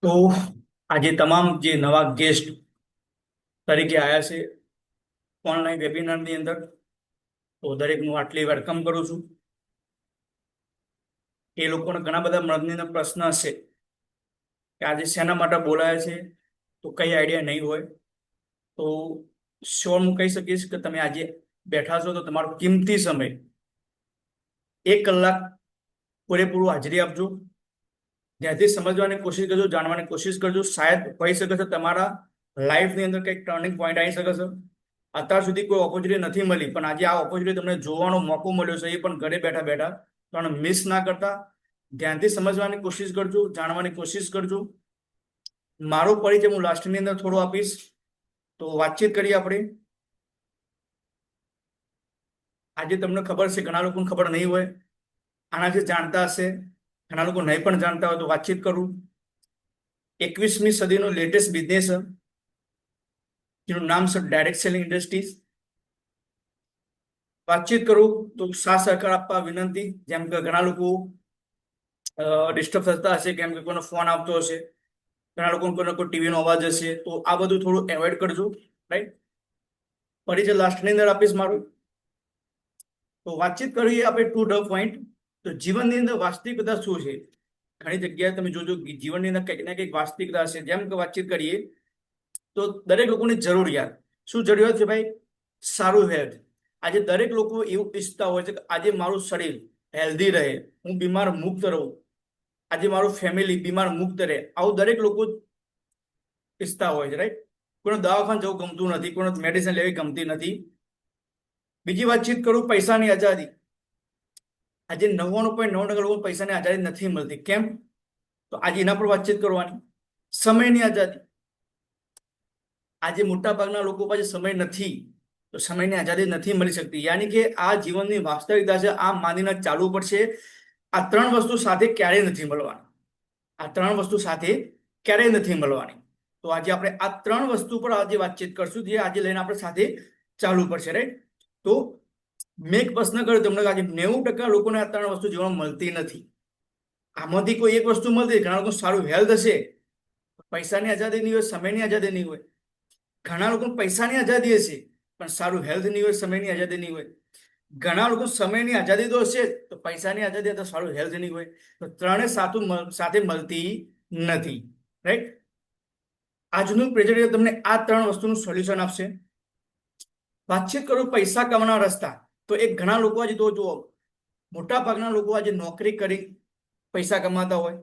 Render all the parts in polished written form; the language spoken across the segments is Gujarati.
તો આજે તમામ જે નવા ગેસ્ટ તરીકે આવ્યા છે ઓનલાઈન વેબિનારની અંદર, તો દરેકનું આટલી વેલકમ કરું છું. એ લોકોને ઘણા બધા મનની પ્રશ્ન હશે કે આજે શેના માટે બોલાયા છે, તો કઈ આઈડિયા નહીં હોય. તો શ્યોર હું કહી શકીશ કે તમે આજે બેઠા છો તો તમારો કિંમતી સમય 1 કલાક પૂરેપૂરું હાજરી આપજો. જ્યાંથી સમજવાની કોશિશ કરજો, જાણવાની કોશિશ કરજો. શાયદ હોઈ શકે છે તમારા લાઈફની અંદર કંઈક ટર્નિંગ પોઈન્ટ આવી શકે છે. અત્યાર સુધી કોઈ ઓપોર્ચ્યુનિટી નથી મળી, પણ આજે આ ઓપોર્ચ્યુનિટી તમને જોવાનો મોકો મળ્યો છે, એ પણ ઘરે બેઠા બેઠા. પણ મિસ ના કરતા ધ્યાનથી સમજવાની કોશિશ કરજો, જાણવાની કોશિશ કરજો. મારો પરિચય હું લાસ્ટની અંદર થોડો આપીશ, તો વાતચીત કરીએ આપણે. આજે તમને ખબર છે, ઘણા લોકોને ખબર નહીં હોય, આનાથી જાણતા હશે, ઘણા લોકો નહીં પણ જાણતા હોય, તો વાતચીત કરું. 21મી સદીનો લેટેસ્ટ બિઝનેસ, જેનું નામ છે ડાયરેક્ટ સેલિંગ ઇન્ડસ્ટ્રીઝ. વાતચીત કરું તો સાથ સહકાર આપવા વિનંતી. જેમ કે ઘણા લોકો ડિસ્ટર્બ થતા હશે, કેમ કે કોઈનો ફોન આવતો હશે, ઘણા લોકો કોઈનો કોઈ ટીવીનો અવાજ હશે, તો આ બધું થોડું એવોઇડ કરજો. રાઈટ. પરિચય લાસ્ટની અંદર આપીશ મારું. તો વાતચીત કરીએ આપણે ટુ ધ પોઈન્ટ. તો જીવનની અંદર વાસ્તવિકતા શું છે? ઘણી જગ્યાએ તમે જોજો જીવનની અંદર કંઈક ના કંઈક વાસ્તવિકતા હશે. જેમ કે વાતચીત કરીએ તો દરેક લોકોની જરૂરિયાત શું જરૂરિયાત છે ભાઈ? સારું હેલ્થ. આજે દરેક લોકો એવું ઈચ્છતા હોય છે કે આજે મારું શરીર હેલ્ધી રહે, હું બીમાર મુક્ત રહું, આજે મારું ફેમિલી બીમાર મુક્ત રહે. આવું દરેક લોકો ઈચ્છતા હોય છે. રાઈટ. કોઈને દવાખાને જવું ગમતું નથી, કોઈને મેડિસિન લેવી ગમતી નથી. બીજી વાતચીત કરું, પૈસાની આઝાદી. આજે 99.9% લોકો પૈસાની આઝાદી નથી મળતી. કેમ? તો આજે એના પર વાતચીત કરવાની. સમયની આઝાદી. આજે મોટા ભાગના લોકો પાસે સમય નથી, તો સમયની આઝાદી નથી મળી શકતી. યાની કે આ જીવનની વાસ્તવિકતા છે, આ માનીને ચાલવું પડશે. આ ત્રણ વસ્તુ સાથે ક્યારેય નથી મળવાની. આ ત્રણ વસ્તુ સાથે ક્યારેય નથી મળવાની. તો આજે આપણે આ ત્રણ વસ્તુ પર આજે વાતચીત કરશું, જે આજે લઈને આપણે સાથે ચાલવું પડશે. રાઈટ. તો મેં એક પ્રશ્ન કર્યો તમને કે આજે 90% લોકોને આ ત્રણ વસ્તુ જીવનમાં મળતી નથી. આમાંથી કોઈ એક વસ્તુ મળતી. ઘણા લોકો સારું હેલ્થ હશે, પૈસાની આઝાદી નહીં હોય, સમયની આઝાદી નહીં હોય. ઘણા લોકો પૈસાની આઝાદી હશે, પણ સારું હેલ્થ નહીં હોય, સમયની આઝાદી નહીં હોય. ઘણા લોકો સમયની આઝાદી તો હશે, તો પૈસાની આઝાદી તો સારું હેલ્થ નહીં હોય. તો ત્રણે સાથે મળતી નથી. રાઈટ. આજનું પ્રેઝન્ટેશન તમને આ ત્રણ વસ્તુનું સોલ્યુશન આપશે. વાતચીત કરું પૈસા કમાવાના રસ્તા. તો એક ઘણા લોકો આજે તો જુઓ, મોટા ભાગના લોકો આજે નોકરી કરી પૈસા કમાતા હોય,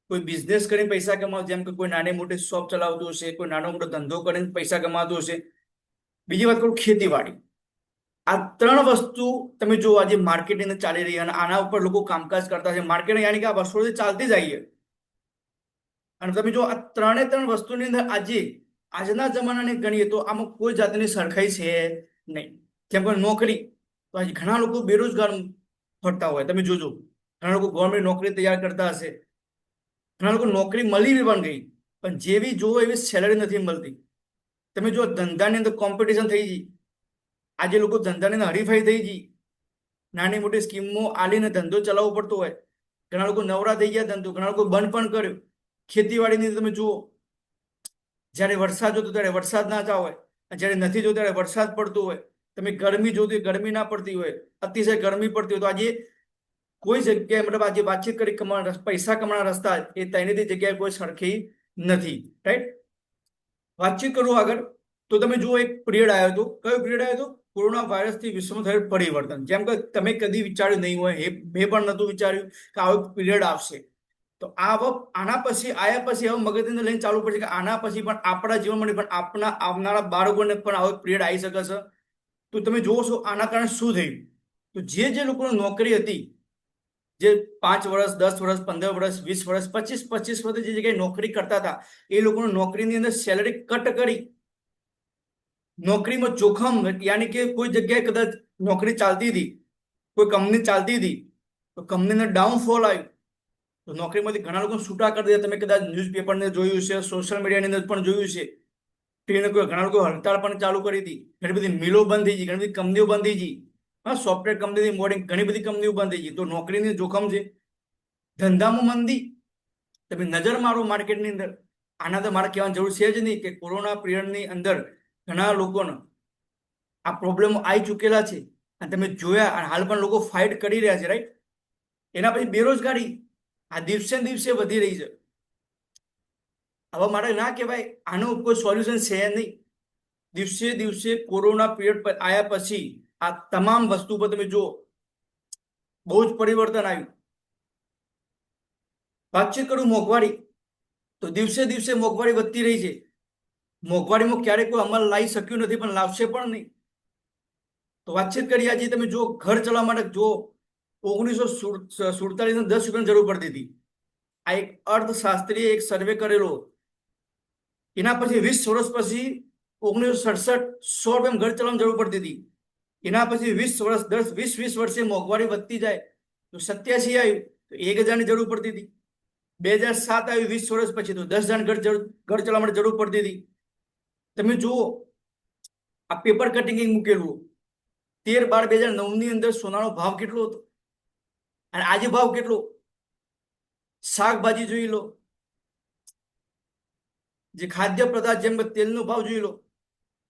કોઈ બિઝનેસ કરીને પૈસા કમાવ, જેમ કે કોઈ નાની મોટી શોપ ચલાવતું હશે, કોઈ નાનો મોટો ધંધો કરીને પૈસા કમાતું હશે. બીજી વાત કરું ખેતીવાડી. આ ત્રણ વસ્તુ તમે જો આજે માર્કેટિંગ ચાલી રહી અને આના ઉપર લોકો કામકાજ કરતા છે. માર્કેટિંગ યાની કે આ વર્ષોથી ચાલતી જ આવી છે. અને તમે જો આ ત્રણ વસ્તુની અંદર આજે આજના જમાનાને ગણીએ તો આમાં કોઈ જાતની સરખાઈ છે નહીં. કેમ કે નોકરી, તો આજે ઘણા લોકો બેરોજગાર ફરતા હોય. તમે જોજો, ઘણા લોકો ગવર્મેન્ટ નોકરી તૈયાર કરતા હશે, ઘણા લોકો નોકરી મળી પણ ગઈ, પણ જેવી જોવો એવી સેલરી નથી મળતી. તમે જો ધંધાની અંદર કોમ્પિટિશન થઈ ગઈ. આજે લોકો ધંધાની અંદર હરીફાઈ થઈ ગઈ. નાની મોટી સ્કીમો આલીને ધંધો ચલાવવો પડતો હોય. ઘણા લોકો નવરા થઈ ગયા ધંધો, ઘણા લોકો બંધ પણ કર્યો. ખેતીવાડીની તમે જુઓ, જ્યારે વરસાદ જોતો ત્યારે વરસાદ ના હોય, જ્યારે નથી જોતો ત્યારે વરસાદ પડતો હોય. તમે ગરમી જોતી ગરમી ના પડતી હોય, અતિશય ગરમી પડતી હોય. તો આજે કોઈ જગ્યાએ મતલબ આજે વાતચીત કરી પૈસા કમાવાના રસ્તા એ તેની જગ્યાએ કોઈ સરખી નથી. રાઈટ. વાતચીત કરું આગળ. તો તમે જુઓ એક પીરિયડ આવ્યો હતો. કયો પીરિયડ આવ્યો હતો? કોરોના વાયરસથી વિશ્વમાં થયેલ પરિવર્તન. જેમ કે તમે કદી વિચાર્યું નહીં હોય, મેં પણ નહોતું વિચાર્યું કે આવો પીરિયડ આવશે. તો આના પછી આયા પછી હવે મગજની અંદર લઈને ચાલુ પડશે કે આના પછી પણ આપણા જીવનમાં નહીં, પણ આપણા આવનારા બાળકોને પણ આવો પીરિયડ આવી શકે છે. તો તમે જુઓ છો આના કારણે શું થયું. તો જે લોકોની નોકરી હતી, જે 5 વર્ષ, 10 વર્ષ, 15 વર્ષ, 20 વર્ષ, 25 વર્ષ જે જગ્યાએ નોકરી કરતા હતા, એ લોકોને નોકરીની અંદર સેલરી કટ કરી, નોકરીમાં જોખમ, યાની કે કોઈ જગ્યાએ કદાચ નોકરી ચાલતી હતી, કોઈ કંપની ચાલતી હતી, તો કંપનીને ડાઉનફોલ આવ્યું, તો નોકરીમાંથી ઘણા લોકો છૂટા કરી દીધા. તમે કદાચ ન્યૂઝપેપરને જોયું છે, સોશિયલ મીડિયાની અંદર પણ જોયું છે. ઘણા લોકો હડતાળ પણ ચાલુ કરી હતી. ઘણી બધી મિલો બંધ થઈ ગઈ, ઘણી બધી કંપનીઓ બંધ થઈ ગઈ. હા, સોફ્ટવેર કંપનીથી મોડી ઘણી બધી કંપનીઓ બંધ થઈ ગઈ. તો નોકરીની જોખમ છે. ધંધામાં મંદી. તમે નજર મારો માર્કેટની અંદર. આના તો મારે કહેવાની જરૂર છે જ નહીં કે કોરોના પિરિયડની અંદર ઘણા લોકોને આ પ્રોબ્લેમ આવી ચૂકેલા છે અને તમે જોયા, અને હાલ પણ લોકો ફાઇટ કરી રહ્યા છે, રાઈટ? એના પછી બેરોજગારી આ દિવસે ને દિવસે વધી રહી છે. હવે મારે ના કહેવાય આનું કોઈ સોલ્યુશન છે નહીં. દિવસે દિવસે કોરોના પિરિયડ પર આવ્યા પછી આ તમામ વસ્તુ પર તમે જુઓ, બહુ જ પરિવર્તન આવ્યું. વાતચીત કરું મોંઘવારી, તો દિવસે દિવસે મોંઘવારી વધતી રહી છે. મોંઘવારીમાં ક્યારેય કોઈ અમલ લાવી શક્યું નથી, પણ લાવશે પણ નહીં. તો વાતચીત કરીએ આજે તમે જો ઘર ચલાવવા માટે જો 1947 10 રૂપિયાની જરૂર પડતી હતી. આ એક અર્થશાસ્ત્રીએ એક સર્વે કરેલો. એના પછી 20 વર્ષ પછી 1967 100 રૂપિયા ઘર ચલાવવાની જરૂર પડતી હતી. એના પછી 20 વર્ષ 20 વર્ષે મોંઘવારી વધતી જાય તો 87 આવ્યું તો 1000ની જરૂર પડતી હતી. 2007 આવ્યું 20 વર્ષ પછી તો 10,000 ઘર ચલાવવા માટે જરૂર પડતી હતી. તમે જુઓ આ પેપર કટિંગ મૂકેલું 13/12/2009 ની અંદર સોનાનો ભાવ કેટલો હતો અને આજે ભાવ કેટલો. શાકભાજી જોઈ લો, જે ખાદ્ય પદાર્થ જેમ કે તેલનો ભાવ જોઈ લો,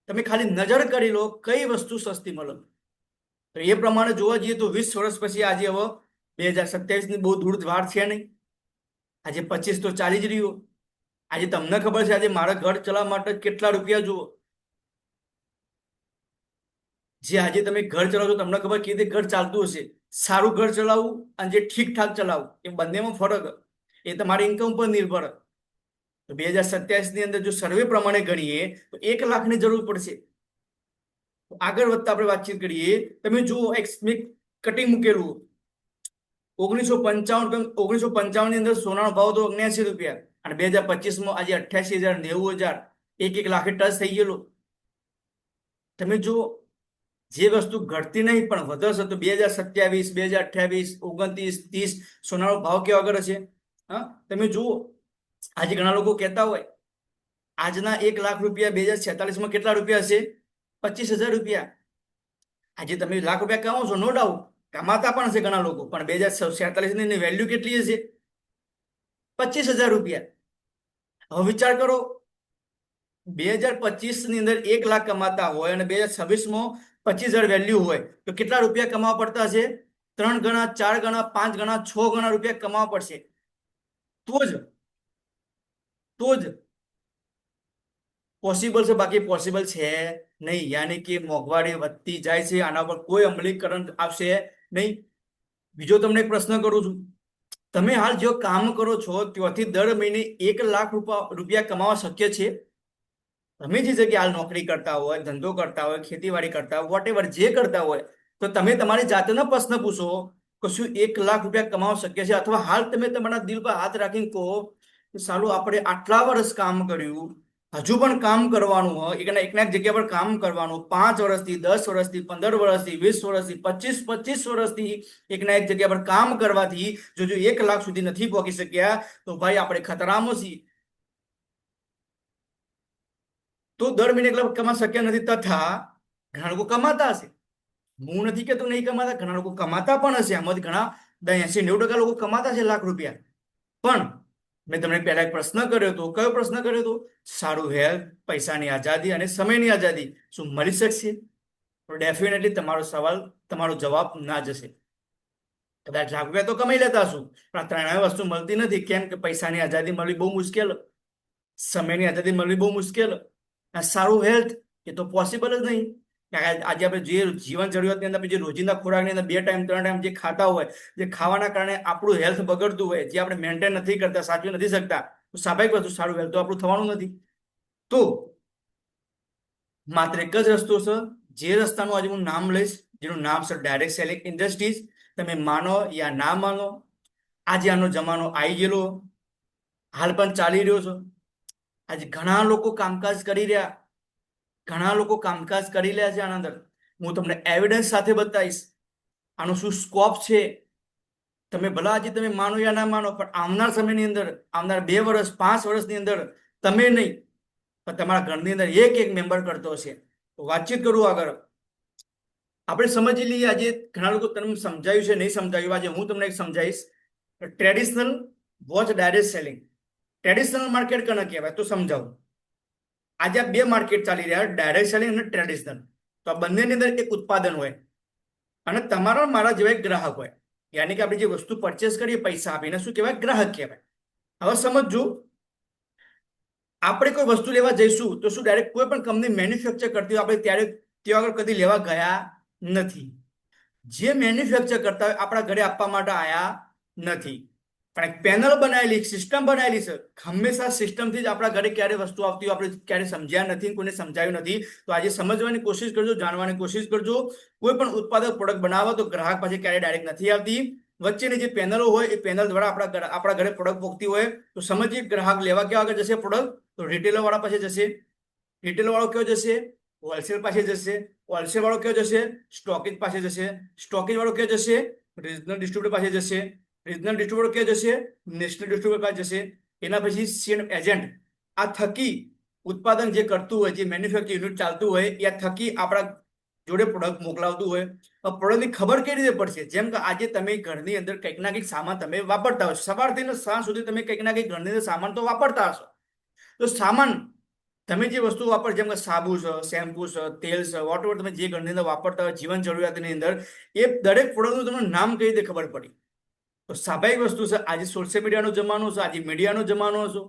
તમે ખાલી નજર કરી લો કઈ વસ્તુ સસ્તી મળે. તો એ પ્રમાણે જોવા જઈએ તો 20 વર્ષ પછી આજે હવે 2027 બહુ દૂર વાર છે નહીં. આજે 25 તો ચાલી જ રહ્યો. આજે તમને ખબર છે આજે મારા ઘર ચલાવવા માટે કેટલા રૂપિયા જુઓ. જે આજે તમે ઘર ચલાવો છો તમને ખબર કેવી રીતે ઘર ચાલતું હશે. સારું ઘર ચલાવવું અને જે ઠીકઠાક ચલાવવું એ બંનેમાં ફરક, એ તમારી ઇન્કમ પર નિર્ભર. તો 2027 ની અંદર જો સર્વે પ્રમાણે ગણીએ તો 1 લાખની જરૂર પડશે. આગળ વધતા આપણે વાતચીત કરીએ. તમે જુઓ એક કટિંગ મૂકેલું 1955 ની અંદર સોનાનો ભાવ તો 79 રૂપિયા અને 2025માં આજે 88,000 90,000 1 લાખે ટચ થઈ ગયેલો. તમે જુઓ જે વસ્તુ ઘટતી નહીં પણ વધશે તો 2027 2028 29 30 સોનાનો ભાવ કેવો આગળ હશે. હા, તમે જુઓ આજે ઘણા લોકો કહેતા હોય આજના 1 લાખ રૂપિયા 2046માં કેટલા રૂપિયા હશે? 25,000 રૂપિયા. આજે તમે લાખ રૂપિયા કમાવો છો, નો ડાઉટ કમાતા પણ હશે ઘણા લોકો, પણ 2047 ની વેલ્યુ કેટલી હશે? 25,000 રૂપિયા. હવે વિચાર કરો 2025 ની અંદર 1 લાખ કમાતા હોય અને 2026માં 25,000 વેલ્યુ હોય તો કેટલા રૂપિયા કમાવા પડતા હશે? 3 ગણા 4 ગણા 5 ગણા 6 ગણા રૂપિયા કમાવા પડશે. તો જ પોસિબલ છે, બાકી પોસિબલ છે નહીં. યાની કે મોંઘવારી વધતી જાય છે, આના પર કોઈ અમલીકરણ આવશે નહીં. બીજો તમને એક પ્રશ્ન કરું છું, તમે હાલ જો કામ કરો છો ત્યાંથી દર મહિને 1 લાખ રૂપિયા કમાવા શક્ય છે? તમે જે જગ્યાએ હાલ નોકરી કરતા હોય, ધંધો કરતા હોય, ખેતીવાડી કરતા હોય, વોટ એવર જે કરતા હોય, તો તમે તમારી જાતનો પ્રશ્ન પૂછો કે શું 1 લાખ રૂપિયા કમાવા શક્ય છે? અથવા હાલ તમે તમારા દિલ પર હાથ રાખીને કહો કે સાલું આપણે આટલા વર્ષ કામ કર્યું, હજુ પણ કામ કરવાનું હોય, એકના એક જગ્યા પર કામ કરવાનું, 5 વર્ષથી 10 વર્ષથી 15 વર્ષથી 20 વર્ષથી 25 વર્ષથી એકના એક જગ્યા પર કામ કરવાથી જો 1 લાખ સુધી નથી પહોંચી શક્યા તો ભાઈ આપણે ખતરામાં છીએ. તો દર મહિને 1 લાખ કમા શક્ય નથી, તથા ઘણા લોકો કમાતા હશે. હું નથી કહેતો નહીં કમાતા, ઘણા લોકો કમાતા પણ હશે. આમાંથી ઘણા 80-90% લોકો કમાતા છે લાખ રૂપિયા. પણ મેં તમને પહેલા એક પ્રશ્ન કર્યો હતો. કયો પ્રશ્ન કર્યો હતો? સારું હેલ્થ, પૈસાની આઝાદી અને સમયની આઝાદી શું મળી શકશે? તો ડેફિનેટલી તમારો સવાલ, તમારો જવાબ ના જશે. કદાચ લાખ રૂપિયા તો કમાઈ લેતા હશું પણ આ ત્રણેય વસ્તુ મળતી નથી. કેમ કે પૈસાની આઝાદી મળવી બહુ મુશ્કેલ, સમયની આઝાદી મળવી બહુ મુશ્કેલ, સારું હેલ્થ એ તો પોસિબલ જ નહીં. આજે આપણે જે જીવન જરૂરિયાતની અંદર જે રોજિંદા ખોરાકની અંદર 2 ટાઈમ 3 ટાઈમ જે ખાતા હોય, જે ખાવાના કારણે આપણું હેલ્થ બગડતું હોય, જે આપણે મેન્ટેન નથી કરતા, સાચવી નથી શકતા, તો સ્વાભાવિક વસ્તુ સારું હેલ્થ તો આપણું થવાનું નથી. તો માત્ર એક જ રસ્તો છે, જે રસ્તાનું આજે હું નામ લઈશ, જેનું નામ છે ડાયરેક્ટ સેલિંગ ઇન્ડસ્ટ્રીઝ. તમે માનો યા ના માનો, આજે આનો જમાનો આવી ગયેલો, હાલ પણ ચાલી રહ્યો છે. આજે ઘણા લોકો કામકાજ કરી રહ્યા, ઘણા લોકો કામકાજ કરી રહ્યા છે. આના અંદર હું તમને એવિડન્સ સાથે બતાવીશ આનો શું સ્કોપ છે. તમે ભલા આજે તમે માનો યા ના માનો, પણ આવનાર સમયની અંદર, આવનાર 2 વર્ષ 5 વર્ષની અંદર તમે નહીં પણ તમારા ઘરની અંદર એક મેમ્બર કરતો હશે. તો વાતચીત કરું આગળ. આપણે સમજી લઈએ. આજે ઘણા લોકો તમને સમજાયું છે, નહીં સમજાયું, આજે હું તમને એક સમજાવીશ. Traditional watch direct selling. Traditional market કોને કહેવાય તો સમજાવું. આજે આ બે માર્કેટ ચાલી રહ્યા, ડાયરેક્ટ સેલિંગ અને ટ્રેડિશનલ. તો આ બંનેની અંદર એક ઉત્પાદન હોય અને તમારા મારા જેવા એક ગ્રાહક હોય. યાની કે આપણે જે વસ્તુ પરચેસ કરીએ પૈસા આપીને, શું કહેવાય? ગ્રાહક કહેવાય. હવે સમજજો, આપણે કોઈ વસ્તુ લેવા જઈશું તો શું ડાયરેક્ટ કોઈ પણ કંપની મેન્યુફેક્ચર કરતી હોય આપણે ત્યારે ત્યાં આગળ કદી લેવા ગયા નથી. જે મેન્યુફેક્ચર કરતા હોય આપણા ઘરે આપવા માટે આયા નથી. પણ એક પેનલ બનાવેલી, સિસ્ટમ બનાવેલી છે. હંમેશા સિસ્ટમથી જ આપણા ઘરે ક્યારે વસ્તુ આવતી હોય આપણે ક્યારે સમજ્યા નથી, કોઈને સમજાયું નથી. તો આજે સમજવાની કોશિશ કરજો, જાણવાની કોશિશ કરજો. કોઈ પણ ઉત્પાદક પ્રોડક્ટ બનાવો તો ગ્રાહક પાસે ક્યારે ડાયરેક્ટ નથી આવતી. વચ્ચેની જે પેનલો હોય એ પેનલ દ્વારા આપણા ઘરે પ્રોડક્ટ પહોંચતી હોય. તો સમજીએ ગ્રાહક લેવા ક્યાં આગળ જશે પ્રોડક્ટ? તો રિટેલર વાળા પાસે જશે. રિટેલર વાળો કયો જશે? હોલસેલ પાસે જશે. હોલસેલ વાળો કયો જશે? સ્ટોકેજ પાસે જશે. સ્ટોકેજ વાળો કયો જશે? રિજનલ ડિસ્ટ્રીબ્યુટર પાસે જશે. રિજનલ ડિસ્ટ્રીબ્યુટર ક્યાં જશે? નેશનલ ડિસ્ટ્રીબ્યુટર પાસે જશે. એના પછી સેલ એજન્ટ. આ થકી ઉત્પાદન જે કરતું હોય, જે મેન્યુફેક્ચર યુનિટ ચાલતું હોય, એ થકી આપણા જોડે પ્રોડક્ટ મોકલાવતું હોય. પ્રોડક્ટની ખબર કઈ રીતે પડશે? જેમ કે આજે તમે ઘરની અંદર કંઈક ના કંઈક સામાન તમે વાપરતા હશો. સવારથી સાંજ સુધી તમે કંઈક ના કંઈક ઘરની અંદર સામાન તો વાપરતા હશો. તો સામાન તમે જે વસ્તુ વાપર, જેમ કે સાબુ છે, શેમ્પુ છે, તેલ છે, વોટએવર તમે જે ઘરની અંદર વાપરતા હોય જીવન જરૂરિયાતની અંદર, એ દરેક પ્રોડક્ટનું તમને નામ કઈ રીતે ખબર પડી? તો સ્વાભાવિક વસ્તુ છે. આજે સોશિયલ મીડિયાનો જમાનો છે, આજે મીડિયાનો જમાનો છે.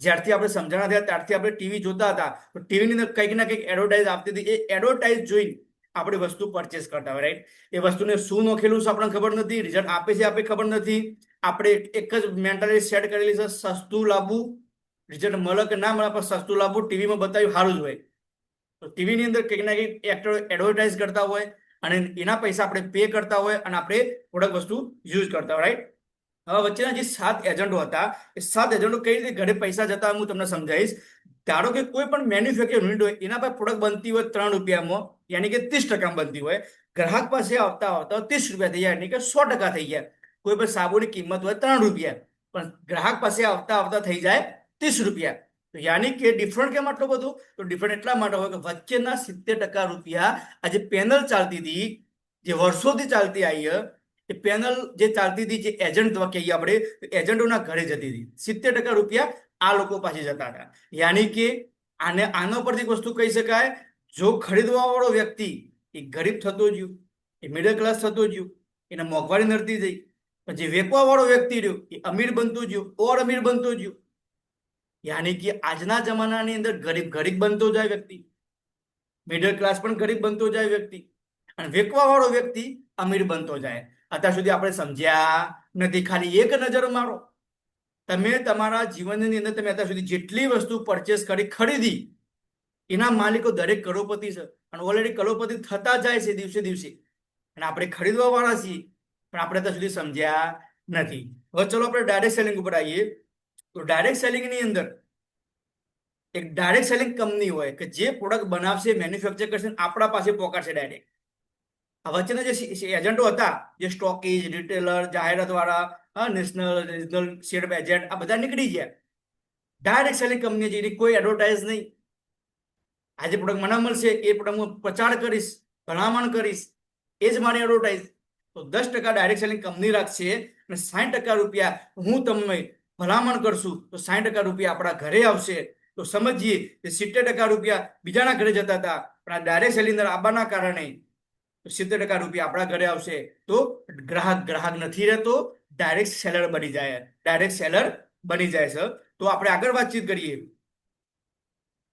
જ્યારથી આપણે સમજણા થયા ત્યારથી આપણે ટીવી જોતા હતા તો ટીવીની અંદર કંઈક ના કંઈક એડવર્ટાઇઝ આપતી હતી. એ એડવર્ટાઇઝ જોઈને આપણે વસ્તુ પરચેસ કરતા હોય, રાઈટ? એ વસ્તુને શું નોખેલું છે આપણને ખબર નથી, રિઝલ્ટ આપે છે આપણે ખબર નથી. આપણે એક જ મેન્ટાલિટી સેટ કરેલી છે, સસ્તું લાવવું, રિઝલ્ટ મળે કે ના મળે પણ સસ્તું લાવવું, ટીવીમાં બતાવ્યું સારું જ હોય. તો ટીવીની અંદર કંઈક ના કંઈક એડવર્ટાઇઝ કરતા હોય અને એના પૈસા આપણે પે કરતા હોય અને આપણે પ્રોડક્ટ વસ્તુ યુઝ કરતા હોય, રાઈટ? હવે વચ્ચેના જે 7 એજન્ટો હતા, એ 7 એજન્ટો કઈ રીતે ઘરે પૈસા જતા હું તમને સમજાવીશ. ધારો કે કોઈ પણ મેન્યુફેક્ચર યુનિટ હોય, એના પર પ્રોડક્ટ બનતી હોય 3 રૂપિયામાં, યાની કે 30% બનતી હોય. ગ્રાહક પાસે આવતા આવતા 30 રૂપિયા થઈ જાય, યાની કે 100% થઈ ગયા. કોઈ પણ સાબુની કિંમત હોય 3 રૂપિયા, પણ ગ્રાહક પાસે આવતા આવતા થઈ જાય 30 રૂપિયા. તો યાની કે ડિફરન્ટ કેમ આટલું બધું? તો ડિફરન્ટ એટલા માટે હોય કે વચ્ચેના 70% રૂપિયા આજે પેનલ ચાલતી હતી, જે વર્ષોથી ચાલતી આવી, એ પેનલ જે ચાલતી હતી, જે એજન્ટ કહીએ આપણે, એજન્ટોના ઘરે જતી હતી. 70% રૂપિયા આ લોકો પાસે જતા હતા. યાની કે આનો પરથી વસ્તુ કહી શકાય, જો ખરીદવા વાળો વ્યક્તિ એ ગરીબ થતો ગયો, એ મિડલ ક્લાસ થતો ગયો, એને મોંઘવારી નડતી જઈ. પણ જે વેચવા વાળો વ્યક્તિ રહ્યો એ અમીર બનતો ગયો, ઓર અમીર બનતો ગયો. યાની કે આજના જમાનાની અંદર ગરીબ ગરીબ બનતો જાય વ્યક્તિ, મિડલ ક્લાસ પણ ગરીબ બનતો જાય વ્યક્તિ, અને વેચવા વાળો વ્યક્તિ અમીર બનતો જાય. અત્યાર સુધી આપણે સમજ્યા નથી. ખાલી એક નજર મારો, તમે તમારા જીવનની અંદર તમે અત્યાર સુધી જેટલી વસ્તુ પરચેસ કરી, ખરીદી, એના માલિકો દરેક કરોડપતિ છે અને ઓલરેડી કરોડપતિ થતા જાય છે દિવસે દિવસે. અને આપણે ખરીદવા વાળા છીએ પણ આપણે અત્યાર સુધી સમજ્યા નથી. હવે ચલો આપણે ડાયરેક્ટ સેલિંગ ઉપર આવીએ. તો ડાયરેક્ટ સેલિંગની અંદર એક ડાયરેક્ટ સેલિંગ કંપની હોય કે જે પ્રોડક્ટ બનાવશે, મેન્યુફેક્ચર કરશે, આપણા પાસે પહોંચાડશે ડાયરેક્ટ. આ વચ્ચેના જે એજન્ટો હતા, જે સ્ટોકેજ, રિટેલર, જાહેરાત વાળા, નેશનલ રિજનલ સેલ એજન્ટ, આ બધા નીકળી ગયા. ડાયરેક્ટ સેલિંગ કંપની જેની કોઈ એડવર્ટાઇઝ નહીં. આજે પ્રોડક્ટ મને મળશે, એ પ્રોડક્ટ હું પ્રચાર કરીશ, ભલામણ કરીશ, એ જ મારી એડવર્ટાઇઝ. તો 10% ડાયરેક્ટ સેલિંગ કંપની રાખશે અને 60% રૂપિયા હું તમને ભલામણ કરશું તો 60% રૂપિયા આપણા ઘરે આવશે. તો સમજીએ કે 70% રૂપિયા બીજાના ઘરે જતા હતા, પણ આ ડાયરેક્ટ સેલિંગ આવવાના કારણે 70% રૂપિયા આપણા ઘરે આવશે. તો ગ્રાહક નથી રહેતો, ડાયરેક્ટ સેલર બની જાય, ડાયરેક્ટ સેલર બની જાય છે. તો આપણે આગળ વાતચીત કરીએ.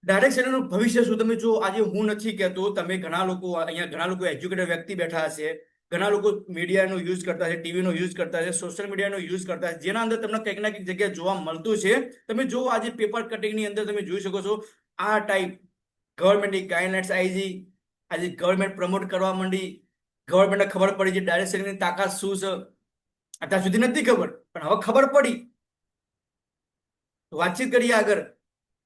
ડાયરેક્ટ સેલરનું ભવિષ્ય શું? તમે જો, આજે હું નથી કહેતો, તમે ઘણા લોકો અહીંયા, ઘણા લોકો એજ્યુકેટેડ વ્યક્તિ બેઠા હશે, ઘણા લોકો મીડિયાનો યુઝ કરતા છે, ટીવીનો યુઝ કરતા છે, સોશિયલ મીડિયાનો યુઝ કરતા છે, જેના અંદર તમને કંઈક ના કંઈક જગ્યાએ જોવા મળતું છે. તમે જો આજે પેપર કટિંગની અંદર તમે જોઈ શકો છો, આ ટાઈપ ગવર્મેન્ટની ગાઈડલાઇન્સ આવી ગઈ. આજે ગવર્મેન્ટ પ્રમોટ કરવા માંડી, ગવર્મેન્ટને ખબર પડી છે ડાયરેક્ટ સેલિંગની તાકાત શું છે. અત્યાર સુધી નથી ખબર, પણ હવે ખબર પડી. વાતચીત કરીએ આગળ.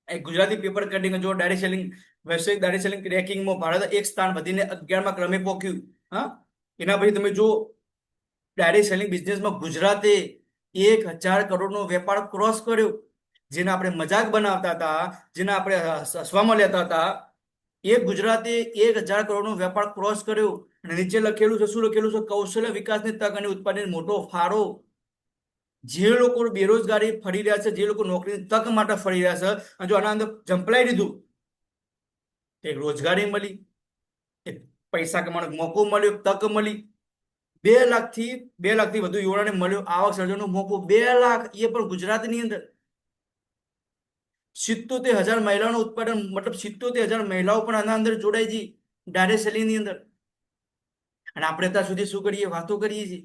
એક ગુજરાતી પેપર કટિંગ, જો ડાયરેક્ટ સેલિંગ, વૈશ્વિક ડાયરેક્ટ સેલિંગ રેન્કિંગમાં ભારત એક સ્થાન વધીને 11મા ક્રમે પહોંચ્યું. હા, એના પછી તમે જો ડાયરેક્ટ સેલિંગ બિઝનેસમાં ગુજરાતે 1,000 કરોડનો વેપાર ક્રોસ કર્યો. જેને આપણે મજાક બનાવતા હતા, જેને આપણે હસવામાં લેતા હતા, એ ગુજરાતે 1,000 કરોડનો વેપાર ક્રોસ કર્યો. અને નીચે લખેલું છે, શું લખેલું છે? કૌશલ્ય વિકાસની તક અને ઉત્પાદન મોટો ફાળો. જે લોકો બેરોજગારી ફરી રહ્યા છે, જે લોકો નોકરીની તક માટે ફરી રહ્યા છે, અને જો આના અંદર ઝંપલાઈ દીધું, એક રોજગારી મળી, એક પૈસા કમાવાનો મોકો મળ્યો, તક મળી, 2 લાખથી વધુ યુવાનોને મળ્યો આવક સર્જનનો મોકો, 2 લાખ, એ પણ ગુજરાતની અંદર. 77,000 મહિલાઓનું ઉત્પાદન, મતલબ 77,000 મહિલાઓ પણ આના અંદર જોડાઈ છે ડાયરેક્ટ સેલિંગની અંદર. અને આપણે ત્યાં સુધી શું કરીએ, વાતો કરીએ છીએ.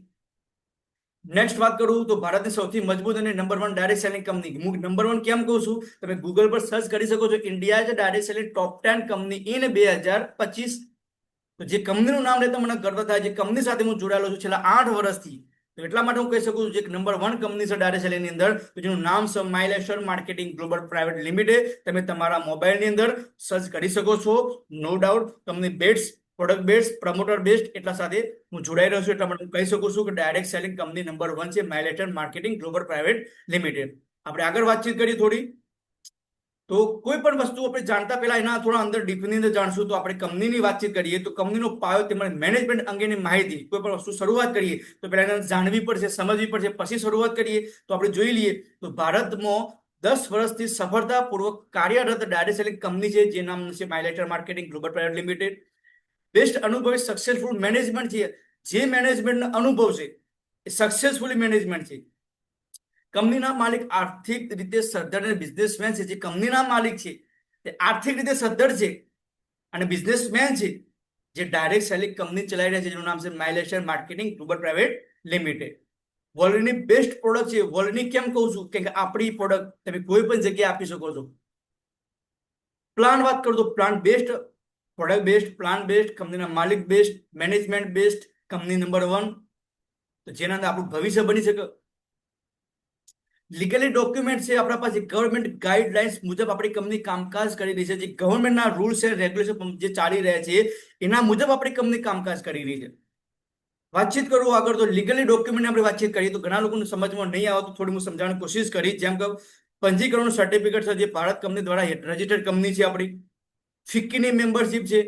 નેક્સ્ટ વાત કરું તો ભારતની સૌથી મજબૂત અને નંબર 1 ડાયરેક્ટ સેલિંગ કંપની. હું નંબર 1 કેમ કહું છું, તમે ગૂગલ પર સર્ચ કરી શકો છો, India is direct selling top 10 company in 2025. તો જે કંપનીનું નામ લેતા મને ગર્વ થાય, જે કંપની સાથે હું જોડાયેલો છું છેલ્લા 8 વર્ષથી, તો એટલા માટે હું કહી શકું છું, જે નંબર 1 કંપની છે ડાયરેક્ટ સેલિંગની અંદર, તો જેનું નામ છે માયલેસ્ટર માર્કેટિંગ ગ્લોબલ પ્રાઇવેટ લિમિટેડ. તમે તમારા મોબાઈલની અંદર સર્ચ કરી શકો છો. No doubt company best, product best, promoter best, એટલા સાથે હું જોડાઈ રહ્યો છું. એટલા માટે હું કહી શકું છું કે ડાયરેક્ટ સેલિંગ કંપની નંબર 1 છે માયલેસ્ટર માર્કેટિંગ ગ્લોબલ પ્રાઇવેટ લિમિટેડ. આપણે આગળ વાતચીત કરીએ થોડી. તો કોઈ પણ વસ્તુ આપણે જાણતા પહેલા એના થોડા અંદર ડીપની અંદર જાણશું. તો આપણે કંપનીની વાતચીત કરીએ તો કંપનીનો પાયો તેમજ મેનેજમેન્ટ અંગેની માહિતી, કોઈ પણ વસ્તુ શરૂઆત કરીએ તો પહેલા એને જાણવી પડશે, સમજવી પડશે, પછી શરૂઆત કરીએ. તો આપણે જોઈ લઈએ તો ભારતમાં 10 વર્ષથી સફળતાપૂર્વક કાર્યરત ડાયરેક્ટ સેલિંગ કંપની છે, જે નામ છે માયલેસ્ટર marketing global private limited. Best અનુભવી સક્સેસફુલ મેનેજમેન્ટ છે. જે મેનેજમેન્ટનો અનુભવ છે એ સક્સેસફુલી મેનેજમેન્ટ છે. કંપનીના માલિક આર્થિક રીતે સદ્ધર અને બિઝનેસમેન છે. જે કંપનીના માલિક છે તે આર્થિક રીતે સદ્ધર છે અને બિઝનેસમેન છે, જે ડાયરેક્ટ સેલિંગ કંપની ચલાવી રહ્યા છે, જેનું નામ છે માયલેસ્ટર માર્કેટિંગ ગ્લોબલ પ્રાઇવેટ લિમિટેડ. વર્લ્ડની બેસ્ટ પ્રોડક્ટ છે. વર્લ્ડની કેમ કહું છું, કે આપણી પ્રોડક્ટ તમે કોઈ પણ જગ્યાએ આપી શકો છો. પ્લાન વાત કરું તો plan best, product best, plan best, કંપનીના માલિક best, management best, company number 1, તો જેના અંદર આપણું ભવિષ્ય બની શકે. લીગલી ડોક્યુમેન્ટ છે આપણા પાસે, ગવર્મેન્ટ ગાઈડલાઇન્સ મુજબ આપણી કંપની કામકાજ કરી રહી છે. જે ગવર્મેન્ટના રૂલ્સ એન્ડ રેગ્યુલેશન જે ચાલી રહ્યા છે એના મુજબ આપણી કંપની કામકાજ કરી રહી છે. વાતચીત કરું આગળ તો લીગલી ડોક્યુમેન્ટ આપણે વાતચીત કરીએ તો ઘણા લોકોને સમજમાં નહીં આવે, તો થોડી હું સમજાવવાની કોશિશ કરી. જેમ કે પંજીકરણનું સર્ટિફિકેટ છે, જે ભારત કંપની દ્વારા રજીસ્ટર્ડ કંપની છે આપણી. ફિક્કીની મેમ્બરશિપ છે,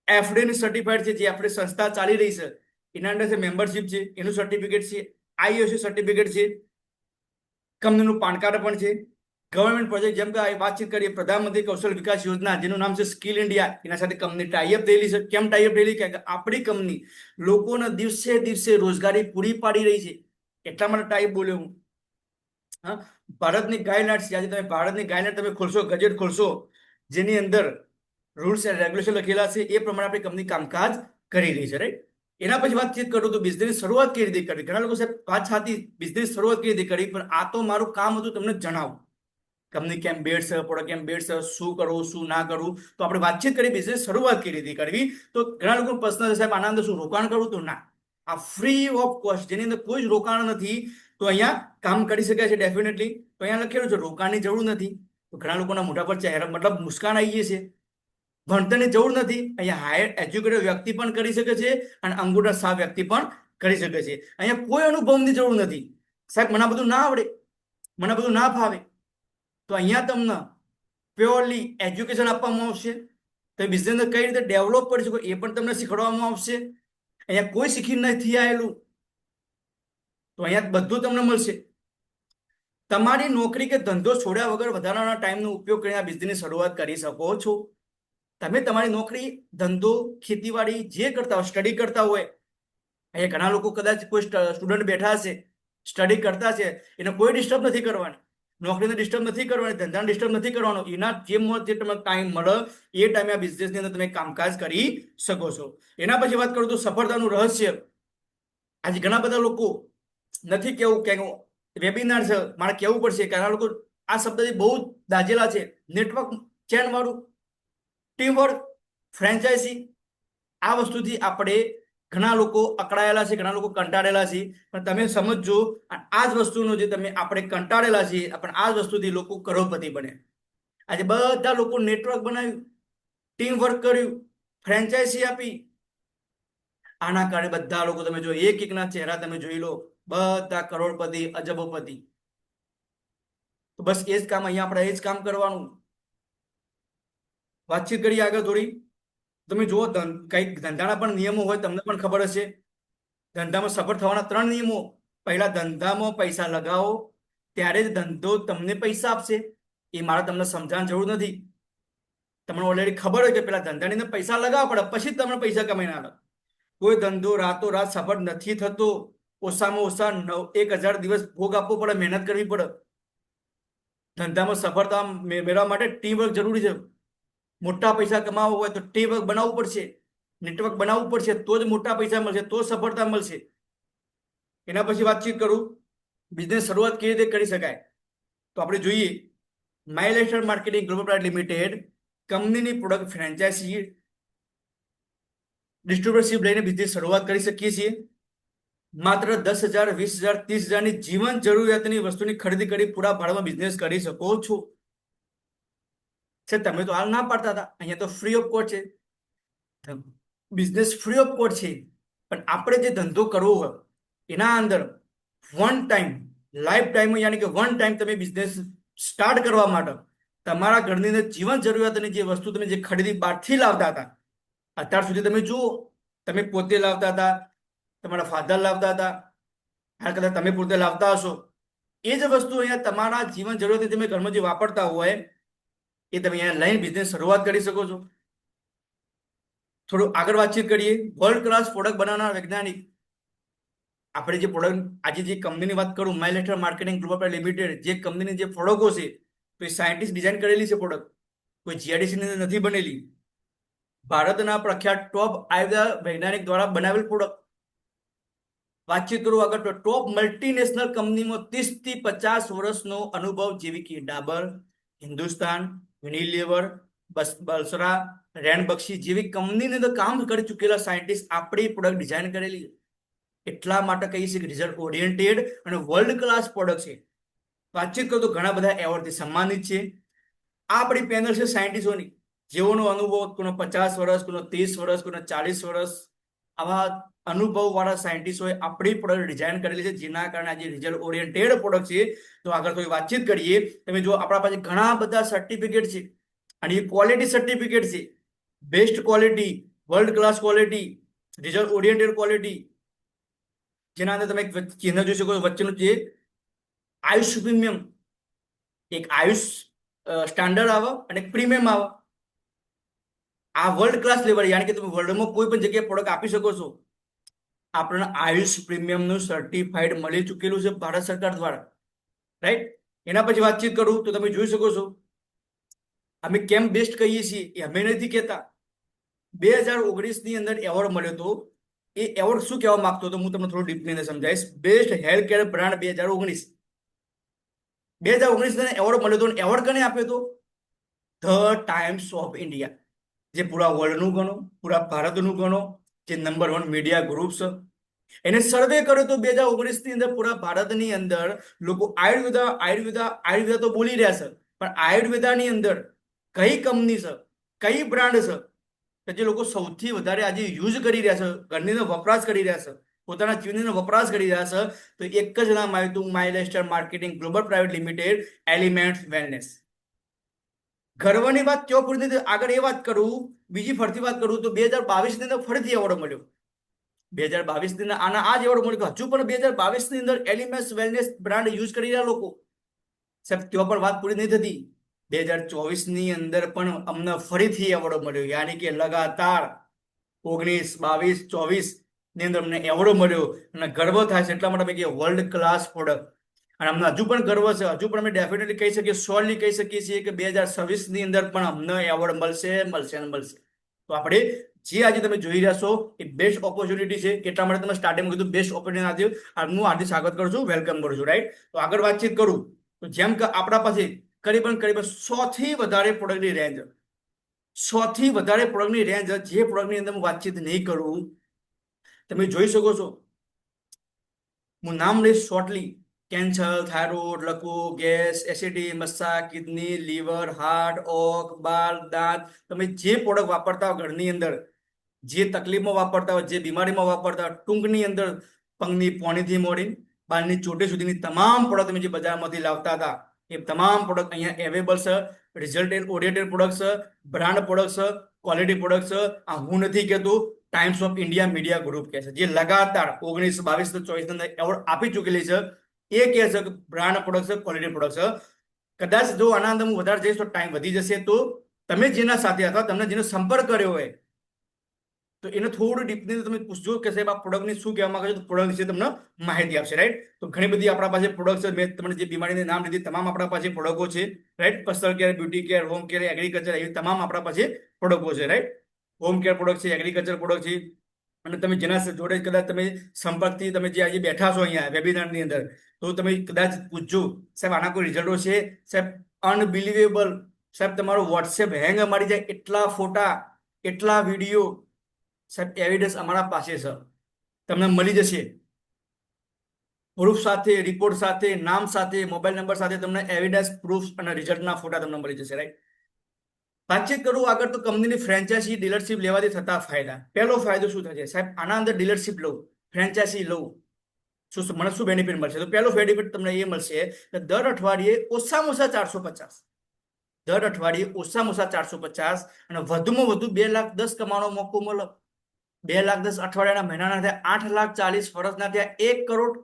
એફડીની સર્ટિફાઈડ છે, જે આપણે સંસ્થા ચાલી રહી છે એના અંદર મેમ્બરશિપ છે, એનું સર્ટિફિકેટ છે. આઈઓસી સર્ટિફિકેટ છે, કંપનીનું પાન કાર્ડ પણ છે. ગવર્મેન્ટ પ્રોજેક્ટ, જેમ કે વાતચીત કરીએ પ્રધાનમંત્રી કૌશલ વિકાસ યોજના, જેનું નામ છે સ્કિલ ઇન્ડિયા, એના સાથે કંપની ટાઈઅપ થયેલી છે. કેમ ટાઈઅપ થયેલી, કે આપણી કંપની લોકોને દિવસે દિવસે રોજગારી પૂરી પાડી રહી છે, એટલા માટે ટાઈપ બોલ્યો હું. હા, ભારતની ગાઈડલાઇન્સ, આજે તમે ભારતની ગાઈડલાઇન તમે ખોલશો, ગજેટ ખોલશો, જેની અંદર રૂલ્સ એન્ડ રેગ્યુલેશન લખેલા છે, એ પ્રમાણે આપણી કંપની કામકાજ કરી રહી છે, રાઈટ. એના પછી વાતચીત કરું તો બિઝનેસ શરૂઆત કેવી રીતે કરવી. ઘણા લોકો સાહેબ વાત સાચી, બિઝનેસ શરૂઆત કેવી રીતે કરવી, પણ આ તો મારું કામ હતું તમને જણાવું કંપની કેમ બેસ્ટ છે, પ્રોડક્ટ કેમ બેસ્ટ છે, શું કરવું શું ના કરવું. તો આપણે વાતચીત કરી બિઝનેસ શરૂઆત કેવી રીતે કરવી. તો ઘણા લોકો પ્રશ્ન છે સાહેબ આના અંદર શું રોકાણ કરવું, તો ના, આ ફ્રી ઓફ કોસ્ટ, જેની અંદર કોઈ જ રોકાણ નથી, તો અહીંયા કામ કરી શકાય છે ડેફિનેટલી. તો અહીંયા લખેલું છે રોકાણની જરૂર નથી. તો ઘણા લોકોના મોઢા પર ચહેરા મતલબ મુસ્કાન આવી ગઈ છે. ભણતરની જરૂર નથી, અહીંયા હાયર એજ્યુકેટેડ વ્યક્તિ પણ કરી શકે છે અને અંગૂઠા સાફ વ્યક્તિ પણ કરી શકે છે. અહીંયા કોઈ અનુભવની જરૂર નથી. સાહેબ મને બધું ના આવડે, મને બધું ના ફાવે, તો અહીંયા તમને પ્યોરલી એજ્યુકેશન આપવામાં આવશે. તો બિઝનેસ કઈ રીતે ડેવલપ કરી શકો એ પણ તમને શીખવાડવામાં આવશે. અહીંયા કોઈ શીખી નથી આવેલું, તો અહીંયા બધું તમને મળશે. તમારી નોકરી કે ધંધો છોડ્યા વગર વધારાના ટાઈમનો ઉપયોગ કરીને આ બિઝનેસની શરૂઆત કરી શકો છો. તમે તમારી નોકરી, ધંધો, ખેતીવાડી જે કરતા હોય, સ્ટડી કરતા હોય, અહીંયા ઘણા લોકો કદાચ કોઈ સ્ટુડન્ટ બેઠા હશે, સ્ટડી કરતા છે, એને કોઈ ડિસ્ટર્બ નથી કરવાની, નોકરીને ડિસ્ટર્બ નથી કરવાની, ધંધાને ડિસ્ટર્બ નથી કરવાનો. એના જે તમને ટાઈમ મળે એ ટાઈમે આ બિઝનેસની અંદર તમે કામકાજ કરી શકો છો. એના પછી વાત કરું તો સફળતાનું રહસ્ય. આજે ઘણા બધા લોકો નથી કેવું કે વેબિનાર છે, મારે કહેવું પડશે, ઘણા લોકો આ શબ્દથી બહુ દાજેલા છે. નેટવર્ક ચેન વાળું, ટીમવર્ક, ફ્રેન્ચાઇઝી, આ વસ્તુથી આપણે ઘણા લોકો અકળાયેલા છે, ઘણા લોકો કંટાળેલા છે. પણ તમે સમજો આ જ વસ્તુનો જે તમે આપણે કંટાળેલા છીએ, પણ આ જ વસ્તુથી લોકો કરોડપતિ બને. આજે બધા લોકો નેટવર્ક બનાવ્યું, ટીમ વર્ક કર્યું, ફ્રેન્ચાઇઝી આપી, આના કારણે બધા લોકો તમે જો એક એકના ચહેરા તમે જોઈ લો, બધા કરોડપતિ, અજબોપતિ. તો બસ એ જ કામ અહીંયા આપણે એ જ કામ કરવાનું. વાતચીત કરીએ આગળ થોડી. તમે જુઓ કઈક ધંધાના પણ નિયમો હોય, તમને પણ ખબર હશે. ધંધામાં સફળ થવાના 3 નિયમો. પહેલા ધંધામાં પૈસા લગાવો, ત્યારે જ ધંધો તમને પૈસા આપશે. એ મારે તમને સમજાવવાની જરૂર નથી. તમને ઓલરેડી ખબર હોય કે પેલા ધંધાની અંદર પૈસા લગાવવા પડે, પછી જ તમને પૈસા કમાઈને આવે. કોઈ ધંધો રાતોરાત સફળ નથી થતો. ઓછામાં ઓછા 1,000 દિવસ ભોગ આપવો પડે, મહેનત કરવી પડે. ધંધામાં સફળતા મેળવવા માટે ટીમ વર્ક જરૂરી છે. મોટા પૈસા કમાવવા હોય તો ટીમ વર્ક બનાવવું પડશે, નેટવર્ક બનાવવું પડશે, તો જ મોટા પૈસા મળશે, તો સફળતા મળશે. એના પછી વાતચીત કરું બિઝનેસ શરૂઆત કેવી રીતે કરી શકાય. તો આપણે જોઈએ, my lifestyle marketing global private limited કંપનીની પ્રોડક્ટ ફ્રેન્ચાઇઝી ડિસ્ટ્રીબ્યુટરશીપ લઈને બિઝનેસ શરૂઆત કરી શકીએ છીએ. માત્ર 10,000, 20,000, 30,000ની જીવન જરૂરિયાતની વસ્તુની ખરીદી કરી પૂરા ભાડામાં બિઝનેસ કરી શકો છો. તમે તો હાલ ના પાડતા હતા, અહીંયા તો ફ્રી ઓફ કોસ્ટ છે, બિઝનેસ ફ્રી ઓફ કોસ્ટ છે. પણ આપણે જે ધંધો કરવો હોય એના અંદર વન ટાઈમ, લાઈફ ટાઈમ, યાની કે વન ટાઈમ તમે બિઝનેસ સ્ટાર્ટ કરવા માટે તમારા ઘરની અંદર જીવન જરૂરિયાતની જે વસ્તુ તમે જે ખરીદી બહારથી લાવતા હતા, અત્યાર સુધી તમે જુઓ, તમે પોતે લાવતા હતા, તમારા ફાધર લાવતા હતા, હાલ કદાચ તમે પોતે લાવતા હશો. એ જ વસ્તુ અહીંયા તમારા જીવન જરૂરિયાતની તમે ઘરમાં જે વાપરતા હોય એ તમે અહીંયા લઈને બિઝનેસ શરૂઆત કરી શકો છો. થોડું આગળ વાતચીત કરીએ. વર્લ્ડ ક્લાસ પ્રોડક્ટ બનાવનાર વૈજ્ઞાનિક, આપણે જે પ્રોડક્ટ આજે જે કંપનીની વાત કરું, my lifestyle marketing global private limited, જે કંપનીની જે પ્રોડક્ટો છે તો એ સાયન્ટિસ્ટ ડિઝાઇન કરેલી છે પ્રોડક્ટ, કોઈ જીઆઈડીસી ની નથી બનેલી. ભારતના પ્રખ્યાત ટોપ આયુર્વેદ વૈજ્ઞાનિક દ્વારા બનાવેલ પ્રોડક્ટ. વાતચીત કરું આગળ તો ટોપ મલ્ટીનેશનલ કંપનીમાં 30 થી 50 વર્ષનો અનુભવ, જેવી કે ડાબર, હિન્દુસ્તાન યુનિલિવર, બલસરા, રેણબક્ષી જેવી કંપનીની અંદર કામ કરી ચૂકેલા સાયન્ટિસ્ટ આપણી પ્રોડક્ટ ડિઝાઇન કરેલી. એટલા માટે કહીએ છીએ કે રિઝલ્ટ ઓરિએન્ટેડ અને વર્લ્ડ ક્લાસ પ્રોડક્ટ છે. વાતચીત કરું તો ઘણા બધા એવોર્ડથી સન્માનિત છે. આ આપણી પેનલ છે સાયન્ટિસ્ટોની, જેઓનો અનુભવ કોનો 50 વર્ષ, કોનો 30 વર્ષ, કોનો 40 વર્ષ, આવા અનુભવ વાળા સાયન્ટિસ્ટોએ આપણી પ્રોડક્ટ ડિઝાઇન કરેલી છે, જેના કારણે આજે રિઝલ્ટ ઓરિએન્ટેડ પ્રોડક્ટ છે. તો આગળ થોડી વાતચીત કરીએ. તમે જો આપણા પાસે ઘણા બધા સર્ટિફિકેટ છે, અને એ ક્વોલિટી સર્ટિફિકેટ છે. Best quality, world class quality, result oriented quality, જેના અંદર તમે ચિહ્ન જોઈ શકો છો વચ્ચેનું, જે આયુષ પ્રીમિયમ, એક આયુષ સ્ટાન્ડર્ડ આવે અને પ્રીમિયમ આવે. આ વર્લ્ડ ક્લાસ લેવલ, યાની કે તમે વર્લ્ડમાં કોઈ પણ જગ્યાએ પ્રોડક્ટ આપી શકો છો. આપણને આયુષ પ્રીમિયમનું સર્ટિફાઈડ મળી ચૂકેલું છે ભારત સરકાર દ્વારા, રાઈટ. એના પછી વાતચીત કરું તો તમે જોઈ શકો છો, અમે કેમ બેસ્ટ કહીએ છીએ એ અમે નથી કહેતા. 2019 ની અંદર એવોર્ડ મળ્યો હતો. એ એવોર્ડ શું કહેવા માંગતો હતો હું તમને થોડું ડીપલી સમજાવીશ. Best health care brand 2019 award મળ્યો હતો. એવોર્ડ કોને આપ્યો હતો? ધ ટાઈમ્સ ઓફ ઇન્ડિયા, જે પૂરા વર્લ્ડનું ગણો, પૂરા ભારતનું ગણો, જે નંબર 1 મીડિયા ગ્રુપ છે, એને સર્વે કર્યો તો 2019 ની અંદર પૂરા ભારતની અંદર લોકો આયુર્વેદા તો બોલી રહ્યા છે, પણ આયુર્વેદાની અંદર કઈ કંપની છે, કઈ બ્રાન્ડ છે કે જે લોકો સૌથી વધારે આજે યુઝ કરી રહ્યા છે, ઘરની અંદર વપરાશ કરી રહ્યા છે, પોતાના જીવનની અંદર વપરાશ કરી રહ્યા છે, તો એક જ નામ આવ્યું હતું, my lifestyle marketing global private limited, elements wellness. ગર્વની વાત ક્યાં પૂરી નથી. આગળ એ વાત કરું, બીજી ફરતી વાત કરું તો 2022 ની અંદર ફરીથી એવોર્ડ મળ્યો. 2022 ની અંદર આના આ જ એવોર્ડ મળ્યો. હજુ પણ 2022 ની અંદર એલિમેન્ટ્સ વેલનેસ બ્રાન્ડ યુઝ કરી રહ્યા લોકો. સાહેબ ત્યાં પણ વાત પૂરી નહીં થતી. 2024 ની અંદર પણ અમને ફરીથી એવોર્ડ મળ્યો, યાની કે લગાતાર 19, 22, 24 ની અંદર અમને એવોર્ડ મળ્યો, અને ગર્વ થાય છે. એટલા માટે અમે કહીએ વર્લ્ડ ક્લાસ પ્રોડક્ટ. અને અમને હજુ પણ ગર્વ છે. હજુ પણ અમે ડેફિનેટલી કહી શકીએ, શ્યોરલી કહી શકીએ છીએ કે 2026 ની અંદર પણ અમને એવોર્ડ મળશે. તો આપણે જે આજે તમે જોઈ રહ્યા છો એ બેસ્ટ ઓપોર્ચ્યુનિટી છે. એટલા માટે તમે સ્ટાર્ટિંગમાં કીધું બેસ્ટ ઓપોર્ચ્યુનિટી આપ્યું. હું હાર્દિક સ્વાગત કરું છું, વેલકમ કરું છું, રાઈટ. તો આગળ વાતચીત કરું તો જેમ કે આપણા પાસે કરીબન 100 થી વધારે પ્રોડક્ટની રેન્જ, 100 થી વધારે પ્રોડક્ટની રેન્જ, જે પ્રોડક્ટની અંદર હું વાતચીત નહીં કરું, તમે જોઈ શકો છો. હું નામ લઈશ શોર્ટલી. કેન્સર, થાઇરોઇડ, લકવો, ગેસ, એસિડિટી, મસ્સા, કિડની, લીવર, હાર્ટ, ઓક, બાલ, દાંત, તમે જે પ્રોડક્ટ વાપરતા હો ઘરની અંદર, જે તકલીફમાં વાપરતા હોય, જે બીમારીમાં વાપરતા હોય, ટૂંકની અંદર પગની પોણીથી મોડી બાલની ચોટી સુધીની તમામ પ્રોડક્ટ તમે જે બજારમાંથી લાવતા હતા, એ તમામ પ્રોડક્ટ અહીંયા અવેલેબલ છે. રિઝલ્ટ ઓરિએન્ટેડ પ્રોડક્ટ છે, બ્રાન્ડ પ્રોડક્ટ છે, ક્વોલિટી પ્રોડક્ટ છે. આ હું નથી કહેતો, times of India media group કહે છે, જે લગાતાર 19, 22, 24 અંદર એવોર્ડ આપી ચૂકેલી છે. એ કહે છે કે બ્રાન્ડ પ્રોડક્ટ છે, ક્વોલિટી પ્રોડક્ટ છે. કદાચ જો આના અંદર હું વધારે જઈશ તો ટાઈમ વધી જશે. તો તમે જેના સાથે અથવા તમને જેનો સંપર્ક કર્યો હોય તો એને થોડું ડીપલી તમે પૂછજો કે સાહેબ આ પ્રોડક્ટની શું કહેવા માંગે છે, તો પ્રોડક્ટ વિશે તમને માહિતી આપશે. રાઈટ. તો ઘણી બધી આપણા પાસે પ્રોડક્ટ છે. મેં તમને જે બીમારીને નામ લીધી તમામ આપણા પાસે પ્રોડક્ટો છે. Right. Personal care, beauty care, home care, agriculture, એવી તમામ આપણા પાસે પ્રોડક્ટો છે. રાઈટ. હોમ કેર પ્રોડક્ટ છે, એગ્રીકલ્ચર પ્રોડક્ટ છે. અને તમે જેના જોડે કદાચ તમે સંપર્કથી તમે જે આજે બેઠા છો અહીંયા વેબિનારની અંદર, તો તમે કદાચ પૂછજો સાહેબ આના કોઈ રિઝલ્ટો છે. સાહેબ અનબિલિવેબલ, સાહેબ તમારો વોટ્સએપ હેંગ મારી જાય એટલા ફોટા, એટલા વિડીયો, સાહેબ એવિડન્સ અમારા પાસે છે. તમને મળી જશે પ્રૂફ સાથે, રિપોર્ટ સાથે, નામ સાથે, મોબાઈલ નંબર સાથે તમને એવિડન્સ, પ્રૂફ અને રિઝલ્ટના ફોટા તમને મળી જશે. રાઈટ. વાતચીત કરું આગળ તો કંપનીની ફ્રેન્ચાઇઝી ડીલરશીપ લેવાથી થતા ફાયદા. પહેલો ફાયદો શું થશે સાહેબ? આના અંદર ડીલરશીપ લઉં, ફ્રેન્ચાઇઝી લઉં, મને શું બેનિફિટ મળશે? તો પહેલો બેનિફિટ તમને એ મળશે કે દર અઠવાડિયે ઓછામાં ઓછા 450, દર અઠવાડિયે ઓછામાં ઓછા 450 અને વધુમાં વધુ 2,10,000 કમાવાનો મોકો મળે. 2,10,000 અઠવાડિયાના મહિનાના થયા 8,40,000, વર્ષના થયા 1 કરોડ.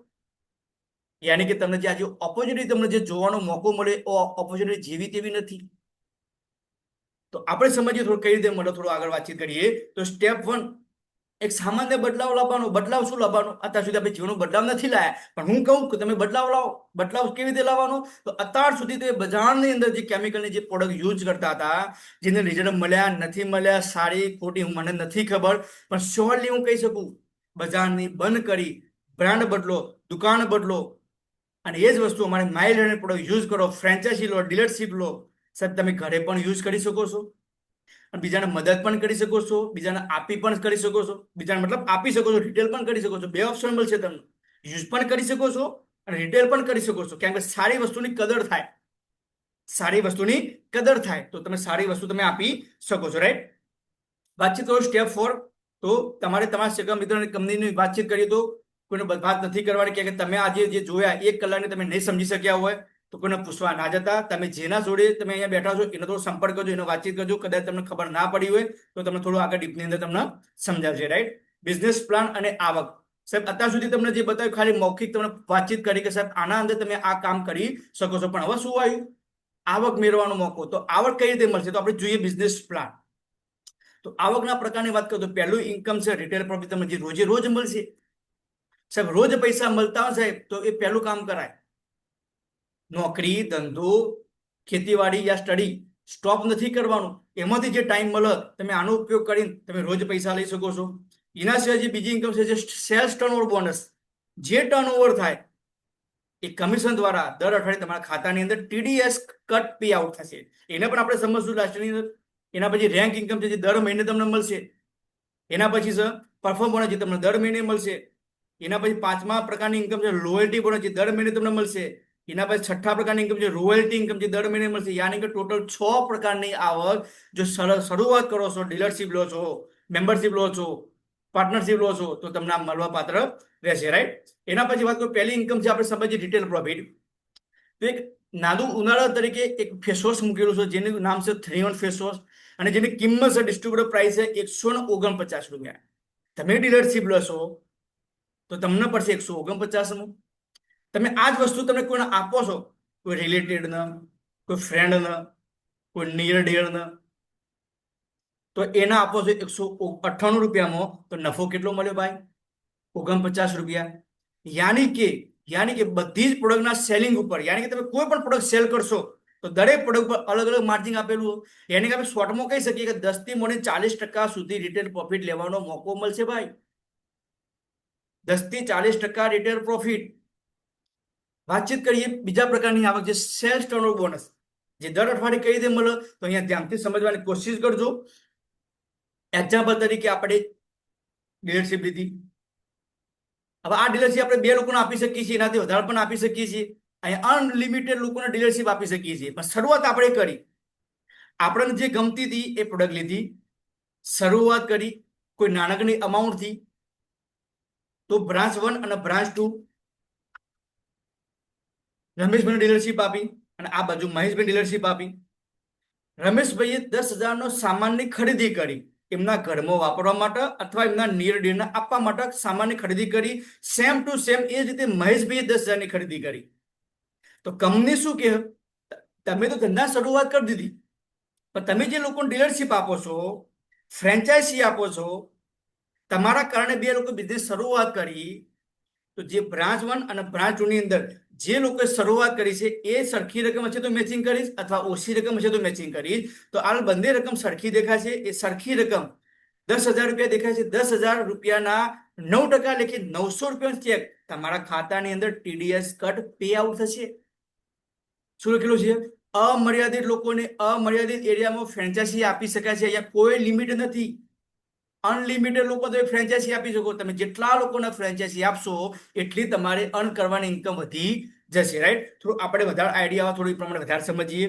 યાની કે તમને જે આજે ઓપોર્ચ્યુનિટી તમને જે જોવાનો મોકો મળે એ ઓપોર્ચ્યુનિટી જેવી તેવી નથી. તો આપણે સમજીએ થોડું કઈ રીતે મળે, થોડું આગળ વાતચીત કરીએ. તો સ્ટેપ 1, એક સામાન્ય બદલાવ લાવવાનો. બદલાવ શું લાવવાનો? અત્યાર સુધી આપણે જીવનનો બદલાવ નથી લાયા, પણ હું કહું કે તમે બદલાવ લાવો. બદલાવ કેવી રીતે લાવવાનો? તો અત્યાર સુધી તો બજારની અંદર જે કેમિકલની જે પ્રોડક્ટ યુઝ કરતા હતા, જેને રિઝલ્ટ મળ્યા નથી મળ્યા, સારી ખોટી મને નથી ખબર, પણ શ્યોરલી હું કહી શકું બજારની બંધ કરી, બ્રાન્ડ બદલો, દુકાન બદલો અને એ જ વસ્તુ અમારે માઇલ્ડ અને પ્રોડક્ટ યુઝ કરો, ફ્રેન્ચાઇઝી લો, ડીલરશીપ લો. સાહેબ તમે ઘરે પણ યુઝ કરી શકો છો અને બીજાને મદદ પણ કરી શકો છો, બીજાને આપી પણ કરી શકો છો. બીજાને મતલબ આપી શકો છો, રિટેલ પણ કરી શકો છો. બે ઓપ્શન મળશે તમને. યુઝ પણ કરી શકો છો અને રિટેલ પણ કરી શકો છો. કેમ કે સારી વસ્તુની કદર થાય, સારી વસ્તુની કદર થાય તો તમે સારી વસ્તુ તમે આપી શકો છો. રાઈટ. વાતચીત કરો સ્ટેપ 4. તો તમારે તમારા સગા મિત્રોની કંપનીની વાતચીત કરીએ તો કોઈને વાત નથી કરવાની. કે તમે આજે જે જોયા 1 કલાકની તમે નહીં સમજી શક્યા હોય તો કોઈને પૂછવા ના જતા. તમે જેના જોડે તમે અહીંયા બેઠા છો એનો થોડો સંપર્ક કરજો, એનો વાતચીત કરજો. કદાચ તમને ખબર ના પડી હોય તો તમને થોડું આગળ ડીપની અંદર તમને સમજાવશે. રાઈટ. બિઝનેસ પ્લાન અને આવક. સાહેબ અત્યાર સુધી તમને જે બતાવ્યું ખાલી મૌખિક તમને વાતચીત કરી કે સાહેબ આના અંદર તમે આ કામ કરી શકો છો, પણ હવે શું આવ્યું? આવક મેળવવાનો મોકો. તો આવક કઈ રીતે મળશે? તો આપણે જોઈએ બિઝનેસ પ્લાન. તો આવકના પ્રકારની વાત કરું તો પહેલું ઇન્કમ છે રિટેલ પ્રોફિટ, તમને જે રોજે રોજ મળશે. સાહેબ રોજ પૈસા મળતા હોય સાહેબ તો એ પહેલું કામ કરાય. નોકરી, ધંધો, ખેતીવાડી યા સ્ટડી સ્ટોપ નથી કરવાનું. એમાંથી જે ટાઈમ મળે તમે આનો ઉપયોગ કરીને તમે રોજ પૈસા લઈ શકો છો. એના સિવાય જે બીજી ઇન્કમ છે જે સેલ્સ ટર્નઓવર બોનસ. જે ટર્નઓવર થાય એ કમિશન દ્વારા દર અઠવાડિયે તમારા ખાતાની અંદર TDS કટ પે આઉટ થશે. એને પણ આપણે સમજશું લાસ્ટની અંદર. એના પછી રેન્ક ઇન્કમ છે જે દર મહિને તમને મળશે. એના પછી છે પરફોર્મ બોનસ જે તમને દર મહિને મળશે. એના પછી 5મા પ્રકારની ઇન્કમ છે લોયલ્ટી બોનસ જે દર મહિને તમને મળશે. એના પછી 6થા પ્રકારની ઇન્કમ છે રોયલ્ટી ઇન્કમ જે દર મહિને મળશે. યાની કે ટોટલ 6 પ્રકારની આવક જો શરૂઆત કરો છો, ડીલરશીપ લો છો, મેમ્બરશીપ લો છો, પાર્ટનરશીપ લો છો તો તમને આ મળવા પાત્ર રહેશે. રાઈટ. એના પછી વાત કરું પહેલી ઇન્કમ છે આપણે સમજીએ રિટેલ પ્રોફિટ. તો એક નાનું ઉદાહરણ તરીકે એક ફેસ વોશ મૂકેલું છે જેનું નામ છે 3 ફેસ વોશ અને જેની કિંમત છે ડિસ્ટ્રીબ્યુટર પ્રાઇસ છે 149 રૂપિયા. તમે ડીલરશીપ લેશો તો તમને પડશે 149. તમે આ જ વસ્તુ તમે કોઈને આપો છો, કોઈ રિલેટેડ ને, કોઈ ફ્રેન્ડ ને, કોઈ નિયર ડિયર ને, તો એના આપો છો 198 રૂપિયામાં, તો નફો કેટલો મળ્યો ભાઈ? 49 રૂપિયા. યાની કે બધી જ પ્રોડક્ટના સેલિંગ ઉપર, યાની કે તમે કોઈ પણ પ્રોડક્ટ સેલ કરશો તો દરેક પ્રોડક્ટ પર અલગ અલગ માર્જિન આપેલું હોય. યાની કે આપણે શોર્ટમાં કહી શકીએ કે 10 થી મોડી 40% સુધી રિટેલ પ્રોફિટ લેવાનો મોકો મળશે ભાઈ. 10 થી 40% રિટેલ પ્રોફિટ. વાતચીત કરીએ બીજા પ્રકારની આવક જે સેલ્સ ટર્નઓવર બોનસ જે દર અઠવાડિયે કઈ રીતે મળે તો અહીંયા ધ્યાનથી સમજવાની કોશિશ કરજો. એક્ઝામ્પલ તરીકે આપણે ડીલરશીપ લીધી. હવે આ ડીલરશીપ આપણે 2 લોકોને આપી શકીએ છીએ, એનાથી વધારે પણ આપી શકીએ છીએ. અહીંયા અનલિમિટેડ લોકોને ડીલરશીપ આપી શકીએ છીએ. પણ શરૂઆત આપણે કરી, આપણને જે ગમતી હતી એ પ્રોડક્ટ લીધી, શરૂઆત કરી કોઈ નાનકડી અમાઉન્ટથી. તો બ્રાન્ચ 1 અને બ્રાન્ચ 2 રમેશભાઈ ડીલરશીપ આપી અને આ બાજુ મહેશભાઈ ડીલરશીપ આપી. રમેશભાઈએ 10,000 સામાનની ખરીદી કરી એમના ઘરમાં વાપરવા માટે અથવા એમના નિયર ડીયરના આપવા માટે સામાનની ખરીદી કરી. સેમ ટુ સેમ એ જ રીતે મહેશભાઈએ 10,000ની ખરીદી કરી. તો કંપની શું કહે, તમે તો ધંધા શરૂઆત કરી દીધી, પણ તમે જે લોકોને ડીલરશીપ આપો છો, ફ્રેન્ચાઇઝી આપો છો, તમારા કારણે બે લોકો બિઝનેસ શરૂઆત કરી, તો જે બ્રાન્ચ 1 અને બ્રાન્ચ 2 ની અંદર જે લોકોએ શરૂઆત કરી છે એ સરખી રકમ હશે તો મેચિંગ કરીશ, અથવા ઓછી રકમ હશે તો મેચિંગ કરીશ. તો આ બંને રકમ સરખી દેખાશે. એ સરખી રકમ 10,000 રૂપિયા દેખાય છે. 10,000 રૂપિયાના 9% લેખે 900 રૂપિયાનો ચેક તમારા ખાતાની અંદર TDS કટ પે આઉટ થશે. શું લખેલું છે? અમર્યાદિત લોકોને અમર્યાદિત એરિયામાં ફ્રેન્ચાઇઝી આપી શકાય છે. અહીંયા કોઈ લિમિટ નથી. અનલિમિટેડ લોકો તમે ફ્રેન્ચાઇઝી આપી શકો. તમે જેટલા લોકોને ફ્રેન્ચાઇઝી આપશો એટલી તમારે અર્ન કરવાની ઇન્કમ વધી જશે. રાઈટ? થોડું આપણે વધારે આઈડિયા થોડી પ્રમાણે વધારે સમજીએ.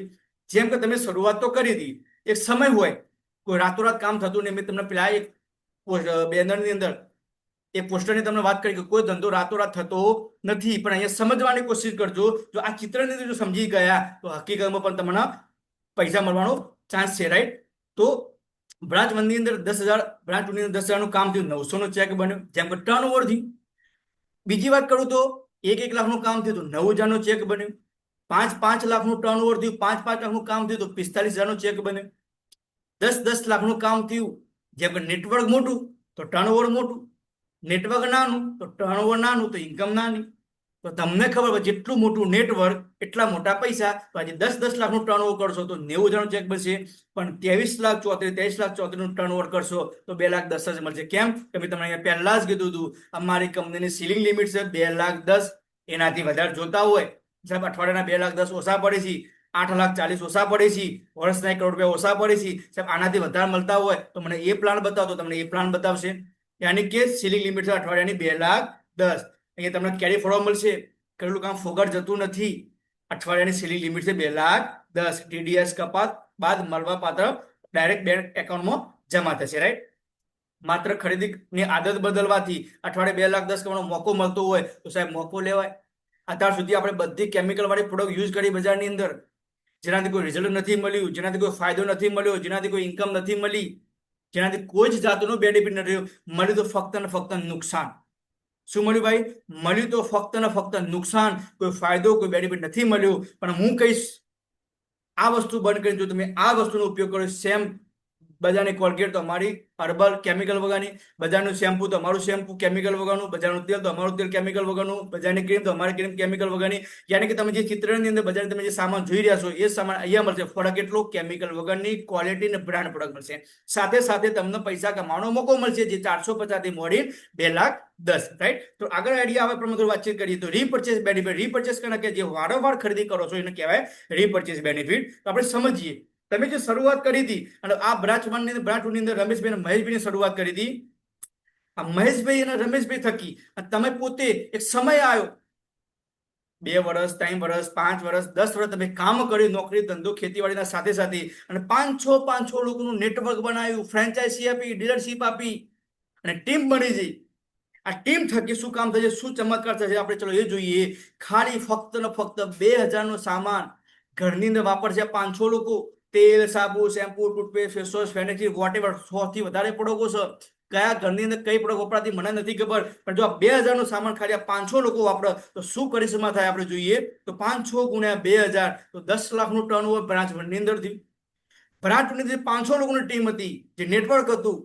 જેમ કે તમે શરૂઆત તો કરી હતી, એક સમય હોય, કોઈ રાતોરાત કામ થતું નહીં. મેં તમને પેલા એક બેનરની અંદર એ પોસ્ટરની તમને વાત કરી કે કોઈ ધંધો રાતોરાત થતો નથી, પણ અહીંયા સમજવાની કોશિશ કરજો. જો આ ચિત્રની અંદર જો સમજી ગયા તો હકીકતમાં પણ તમને પૈસા મળવાનો ચાન્સ છે. રાઈટ? તો બ્રાન્ચ 1 ની અંદર 10,000, બ્રાન્ચ 2 ની અંદર 10,000 નું કામ થયું, 900 નો ચેક બન્યો. જેમ કે ટર્નઓવર થયું. બીજી વાત કરું તો 1 લાખનું કામ થયું તો 9,000 નો ચેક બન્યો. 5 લાખનું ટર્નઓવર થયું, 5 લાખનું કામ થયું તો 45,000 નો ચેક બન્યો. 10 લાખનું કામ થયું, જેમ કે નેટવર્ક મોટું તો ટર્નઓવર મોટું, નેટવર્ક નાનું તો ટર્નઓવર નાનું, તો ઇન્કમ નાની. તો તમને ખબર હોય જેટલું મોટું નેટવર્ક એટલા મોટા પૈસા. તો આજે 10 લાખનું ટર્નઓવર કરશો તો 90,000 ચેક બનશે. પણ 23,34,000 નું ટર્નઓવર કરશો તો 2,10,000 જ મળશે. કેમ? કે મેં તમને અહીંયા પહેલા જ કીધું હતું, અમારી કંપનીની સીલિંગ લિમિટ છે 2,10,000. એનાથી વધારે જોતા હોય સાહેબ, અઠવાડિયાના 2,10,000 ઓછા પડે છે, 8,40,000 ઓછા પડે છે, વર્ષના 1 કરોડ રૂપિયા ઓછા પડે છે સાહેબ, આનાથી વધારે મળતા હોય તો મને એ પ્લાન બતાવો, તો તમને એ પ્લાન બતાવશે. યાની કે સીલિંગ લિમિટ છે અઠવાડિયાની 2,10,000. અહીંયા તમને કેરી ફોરવર્ડ મળશે. કરેલું કામ ફોગટ જતું નથી. અઠવાડિયાની સીલિંગ લિમિટ છે 2,10,000. TDS કપાત બાદ મળવા પાત્ર ડાયરેક્ટ બેંક એકાઉન્ટમાં જમા થશે. રાઈટ? માત્ર ખરીદીની આદત બદલવાથી અઠવાડિયે 2,10,000 કમાવાનો મોકો મળતો હોય તો સાહેબ મોકો લેવાય. અત્યાર સુધી આપણે બધી કેમિકલ વાળી પ્રોડક્ટ યુઝ કરી બજારની અંદર, જેનાથી કોઈ રિઝલ્ટ નથી મળ્યું, જેનાથી કોઈ ફાયદો નથી મળ્યો, જેનાથી કોઈ ઇન્કમ નથી મળી, જેનાથી કોઈ જ જાતનું બેનિફિટ નથી રહ્યું. મળ્યું તો ફક્ત ને ફક્ત નુકસાન. શું મળ્યું ભાઈ? મળ્યું તો ફક્ત ને ફક્ત નુકસાન. કોઈ ફાયદો, કોઈ બેનિફિટ નથી મળ્યું. પણ હું કહીશ, આ વસ્તુ બંધ કરીને જો તમે આ વસ્તુનો ઉપયોગ કરો, સેમ બજારની કોલગેટ તો અમારી હર્બલ કેમિકલ વગરની, બજારનું શેમ્પુ તો અમારું શેમ્પુ કેમિકલ વગરનું, બજારનું તેલ તો અમારું તેલ કેમિકલ વગરનું, બજારની ક્રીમ તો અમારી ક્રીમ કેમિકલ વગરની. યાની કે તમે જે ચિત્રની અંદર બજાર તમે જે સામાન જોઈ રહ્યા છો એ સામાન અહીંયા મળશે. ફરક એટલો કેમિકલ વગરની ક્વોલિટી અને બ્રાન્ડ પ્રોડક્ટ મળશે. સાથે સાથે તમને પૈસા કમાવાનો મોકો મળશે, જે 450 થી મોડી 2,10,000. રાઈટ? તો આગળ આઈડિયા આવે પ્રમાણે વાતચીત કરીએ તો રીપર્ચેસ બેનિફિટ. રીપર્ચેસ કારણ કે જે વારંવાર ખરીદી કરો છો એને કહેવાય રીપર્ચેસ બેનિફિટ. તો આપણે સમજીએ. તમે જે શરૂઆત કરી હતી અને આ બ્રાન્ચ 1 ની બ્રાન્ચ 2 ની અંદર રમેશભાઈ અને મહેશભાઈ શરૂઆત કરી હતી. આ મહેશભાઈ અને રમેશભાઈ થકી તમે પોતે એક સમય આવ્યો, 2 વર્ષ, 3 વર્ષ, 5 વર્ષ, 10 વર્ષ તમે કામ કર્યું, નોકરી ધંધો ખેતીવાડીના સાથે સાથે, અને 500 લોકોનું નેટવર્ક બનાવ્યું, ફ્રેન્ચાઇઝી આપી, ડીલરશીપ આપી અને ટીમ બની ગઈ. આ ટીમ થકી શું કામ થશે, શું ચમત્કાર થશે, આપણે ચલો એ જોઈએ. ખાલી ફક્ત ને ફક્ત 2,000 નો સામાન ઘરની અંદર વાપરશે 500 લોકો. તેલ, સાબુ, shampoo, toothpaste, face wash, furniture, whatever, 100 થી વધારે પ્રોડક્ટો છે. કયા ઘરની અંદર કઈ પ્રોડક્ટ વપરાતી મને નથી ખબર, પણ જો આ 2,000 નો સામાન ખાલી 500 લોકો વાપરે તો શું કરિશ્મા થાય આપણે જોઈએ. તો 500 ગુણ્યા 2,000 તો 10 લાખનું ટર્નઓવર બ્રાન્ચ 1 ની અંદર થયું. બ્રાન્ચ 2 ની અંદર 500 લોકોની ટીમ હતી, જે નેટવર્ક હતું,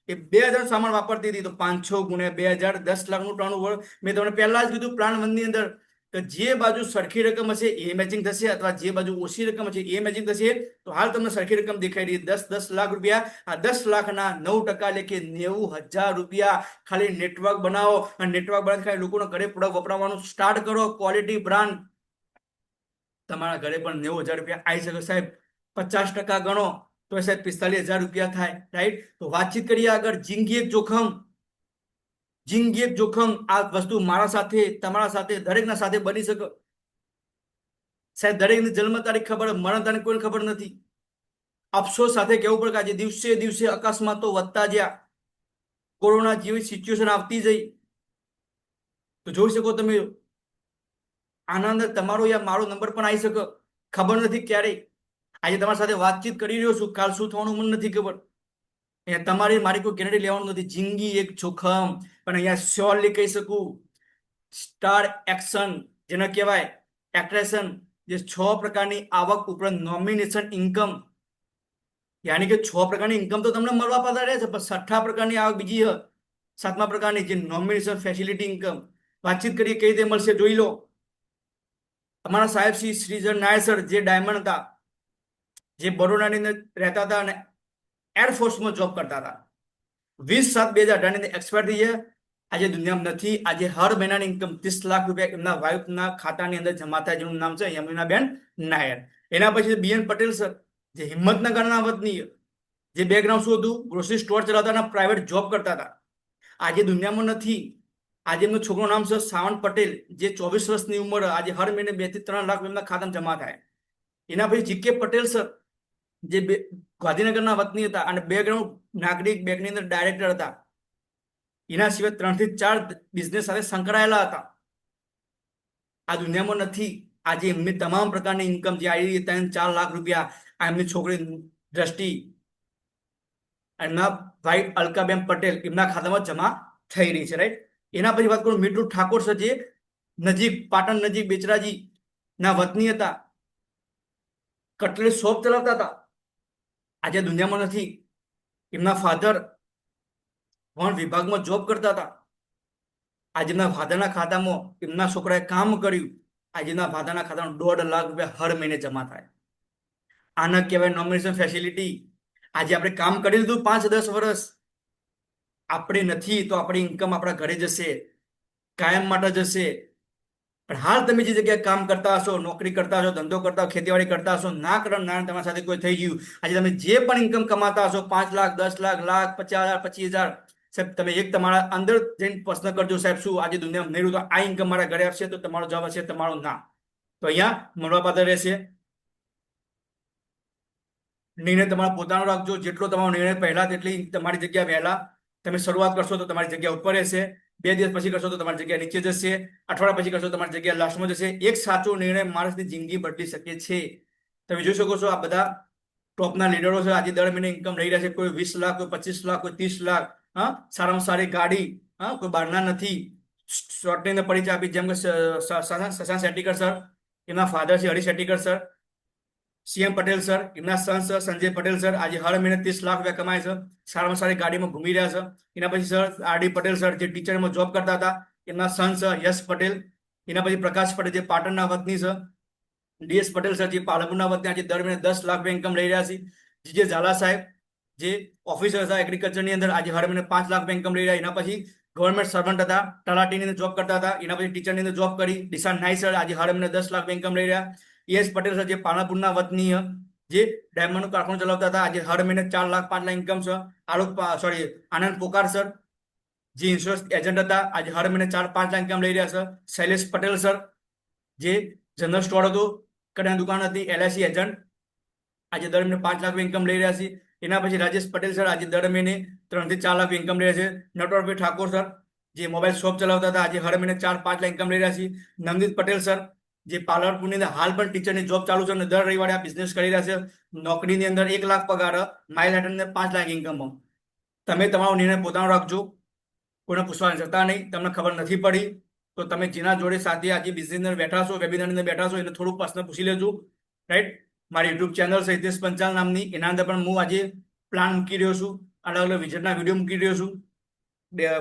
એ 2,000 સામાન વાપરતી હતી. તો 500 ગુણ્યા 2,000 10 લાખનું ટર્નઓવર. મેં તમને પહેલા જ કીધું પ્લાન 1 ની અંદર કે જે બાજુ સરખી રકમ હશે એ મેચિંગ થશે, અથવા જે બાજુ ઓછી રકમ હશે એ મેચિંગ થશે. તો હાલ તમને સરખી રકમ દેખાઈ રહી 10 લાખ રૂપિયા. આ 10 લાખના 9% લેખે 90,000 રૂપિયા ખાલી નેટવર્ક બનાવો, અને નેટવર્ક બનાવી ખાલી લોકોના ઘરે પ્રોડક્ટ વપરાવાનું સ્ટાર્ટ કરો. ક્વોલિટી બ્રાન્ડ તમારા ઘરે પણ 90,000 રૂપિયા આવી શકે સાહેબ. 50% ગણો તો સાહેબ 45,000 રૂપિયા થાય. રાઈટ? તો વાતચીત કરીએ આગળ. જિંદગી એક જોખમ. જિંદગી એક જોખમ. આ વસ્તુ મારા સાથે, તમારા સાથે, દરેકના સાથે બની શકે સાહેબ. દરેકની જન્મ તારીખ ખબર, મરણ તારીખ કોઈને ખબર નથી. અફસોસ સાથે કહેવું પડે કે આજે દિવસે દિવસે અકસ્માતો વધતા ગયા, કોરોના જેવી સિચ્યુએશન આવતી જઈ. તો જોઈ શકો તમે, આના અંદર તમારો યા મારો નંબર પણ આવી શકે, ખબર નથી ક્યારે. આજે તમારી સાથે વાતચીત કરી રહ્યો છું, કાલ શું થવાનું મને નથી ખબર. અહીંયા તમારી મારી કોઈ ગેરંટી લેવાનું નથી, જિંદગી એક જોખમ. પણ અહીંયા શ્યોરલી કહી શકું, સ્ટાર એક્શન જેને કહેવાય એટ્રેશન, જે 6 પ્રકારની આવક ઉપરાંત નોમિનેશન ઇન્કમ, યાની કે 6 પ્રકારની ઇન્કમ તો તમને મળવા પાત્ર રહે છે, પણ 6થા પ્રકારની આવક બીજી 7મા પ્રકારની જે નોમિનેશન ફેસિલિટી ઇન્કમ, વાતચીત કરીએ કઈ રીતે મળશે જોઈ લો. અમારા સાહેબ શ્રી શ્રીધર નાયર સર જે ડાયમંડ હતા, જે બરોડાની અંદર રહેતા હતા અને એરફોર્સમાં જોબ કરતા હતા, 20/7/2018 ની એક્સપાયર થઈ ગયા, આજે દુનિયામાં નથી. આજે હર મહિનાની ઇન્કમ 30 લાખ રૂપિયા એમના વાઇફના ખાતાની અંદર જમા થાય, જેનું નામ છે યમુનાબેન નાયર. એના પછી BN પટેલ સર, જે હિંમતનગરના વતની, જે બેકગ્રાઉન્ડ શું હતું, ગ્રોસરી સ્ટોર ચલાવતા હતા, પ્રાઇવેટ જોબ કરતા હતા, આજે દુનિયામાં નથી. આજે એમનું છોકરું નામ છે સાવંત પટેલ, જે 24 વર્ષની ઉંમર, આજે હર મહિને 2 થી 3 લાખ એમના ખાતામાં જમા થાય. એના પછી GK પટેલ સર, જે ગાંધીનગરના વતની હતા અને બેકગ્રાઉન્ડ નાગરિક બેંકની અંદર ડાયરેક્ટર હતા. એના સિવાય 3 થી 4 બિઝનેસ સાથે સંકળાયેલા હતા. આ દુનિયામાં નથી. આજે એમની તમામ પ્રકારની ઇન્કમ જે આવી 3-4 લાખ રૂપિયા આ એમની છોકરી દ્રષ્ટિ, એમના ભાઈ અલકાબેન પટેલ એમના ખાતામાં જમા થઈ રહી છે, રાઈટ. એના પછી વાત કરું મીઠુ ઠાકોર સર, જે નજીક પાટણ નજીક બેચરાજી ના વતની હતા, કટલેરી શોપ ચલાવતા હતા, આજે દુનિયામાં નથી. એમના ફાધર વન વિભાગમાં જોબ કરતા હતા, આજે એમના ફાધરના ખાતામાં એમના છોકરાએ કામ કર્યું, આજે એમના ફાધરના ખાતામાં 1.5 લાખ રૂપિયા હર મહિને જમા થાય. આના કહેવાય નોમિનેશન ફેસિલિટી. આજે આપણે કામ કરી લીધું 5-10 વર્ષ, આપણે નથી તો આપણી ઇન્કમ આપણા ઘરે જશે, કાયમ માટે જશે. પણ હાલ તમે જે જગ્યાએ કામ કરતા હશો, નોકરી કરતા હશો, ધંધો કરતા હશો, ખેતીવાડી કરતા હશો, ના કારણ નારાયણ તમારી સાથે કોઈ થઈ ગયું, આજે તમે જે પણ ઇન્કમ કમાતા હશો, 5 લાખ, 10 લાખ, લાખ, 50,000, 25,000, સાહેબ તમે એક તમારા અંદર જઈને પ્રશ્ન કરજો, સાહેબ શું આજે દુનિયામાં નહીં રહ્યું તો આ ઇન્કમ મારા ઘરે આવશે? તો તમારો જવાબ હશે તમારો ના. તો અહીંયા મળવાપાત્ર રહેશે. નિર્ણય તમારો પોતાનો રાખજો. જેટલો તમારો નિર્ણય પહેલા તેટલી તમારી જગ્યા વહેલા તમે શરૂઆત કરશો તો તમારી જગ્યા ઉપર રહેશે. 2 દિવસ પછી કરશો તો તમારી જગ્યા નીચે જશે. અઠવાડિયા પછી કરશો તો તમારી જગ્યા લાસ્ટમાં જશે. એક સાચો નિર્ણય માણસની જિંદગી બદલી શકે છે. તમે જોઈ શકો છો આ બધા ટોપના લીડરો છે, આજે દર મહિને ઇન્કમ લઈ રહ્યા છે. કોઈ 20 લાખ, કોઈ 25 લાખ, કોઈ 30 લાખ. હા, સારામાં સારી ગાડી, હા, કોઈ બહારના નથી. શોર્ટની પરિચય આપી, જેમ કે શશાંક શેટ્ટીકર સર, એમના ફાધર છે Harish Shettikar sir. CM Patel sir, એમના son sir Sanjay Patel sir, આજે હર મહિને 30 લાખ રૂપિયા કમાય છે, સારામાં સારી ગાડીમાં ઘૂમી રહ્યા છે. એના પછી સર RD પટેલ સર, જે ટીચરમાં જોબ કરતા હતા, એમના સન સર યશ પટેલ. એના પછી પ્રકાશ પટેલ, જે પાટણના વતની છે. DS પટેલ સર, જે પાલનપુરના વતની, આજે દર મહિને 10 લાખ રૂપિયા ઇન્કમ લઈ રહ્યા છે. GJ ઝાલા સાહેબ, જે ઓફિસર હતા એગ્રીકલ્ચરની અંદર, આજે હર મહિને 5 લાખ રૂપિયા ઇન્કમ લઈ રહ્યા. એના પછી ગવર્મેન્ટ સર્વન્ટ હતા, તલાટીની અંદર જોબ કરતા હતા, એના પછી ટીચરની અંદર જોબ કરી. દિશાન નાઈ સર, આજે હર મહિને 10 લાખ રૂપિયા ઇન્કમ લઈ રહ્યા. ES પટેલ સર, જે પાલનપુરના વતની, જે ડાયમંડનું કારખાનું ચલાવતા હતા, આજે હર મહિને 4 લાખ 5 લાખ ઇન્કમ છે. આનંદ પોકાર સર, જે ઇન્સ્યોરન્સ એજન્ટ હતા, આજે હર મહિને 4-5 લાખ ઇન્કમ લઈ રહ્યા છે. શૈલેષ પટેલ સર, જે જનરલ સ્ટોર હતું, કરિયાણાની દુકાન હતી, LIC એજન્ટ, આજે દર મહિને 5 લાખ ઇન્કમ લઈ રહ્યા છે. એના પછી રાજેશ પટેલ સર, આજે દર મહિને 3 થી 4 લાખ ઇન્કમ લઈ રહ્યા છે. નટવરભાઈ ઠાકોર સર, જે મોબાઈલ શોપ ચલાવતા હતા, આજે હર મહિને 4-5 લાખ ઇન્કમ લઈ રહ્યા છે. નવનીત પટેલ સર, જે પાલનપુરની અંદર હાલ પણ ટીચરની જોબ ચાલુ છે અને દર રવિવારે આ બિઝનેસ કરી રહ્યા છે. નોકરીની અંદર 1 લાખ પગાર, માઇલ હેઠળ 5 લાખ ઇન્કમ. તમે તમારો નિર્ણય પોતાનો રાખજો, કોઈને પૂછવા જતા નહીં. તમને ખબર નથી પડી તો તમે જેના જોડે સાથે આજે બિઝનેસ અંદર બેઠા છો, વેબિનારની અંદર બેઠા છો, એને થોડું પ્રશ્ન પૂછી લેજો, રાઈટ. મારી યુટ્યુબ ચેનલ છે હિતેશ પંચાલ નામની, એના અંદર પણ હું આજે પ્લાન મૂકી રહ્યો છું, અલગ અલગ વિઝિટના વિડીયો મૂકી રહ્યો છું,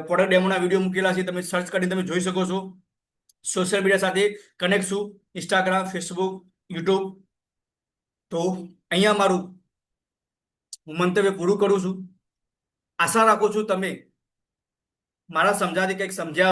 પ્રોડક્ટ ડેમોના વિડીયો મૂકેલા છે, તમે સર્ચ કરીને તમે જોઈ શકો છો. સોશિયલ મીડિયા સાથે કનેક્ટ છું, ઇન્સ્ટાગ્રામ, ફેસબુક, યુટ્યુબ. તો અહીંયા મારું હું મંતવ્ય પૂરું કરું છું. આશા રાખું છું તમે મારા સમજાવથી કંઈક સમજ્યા.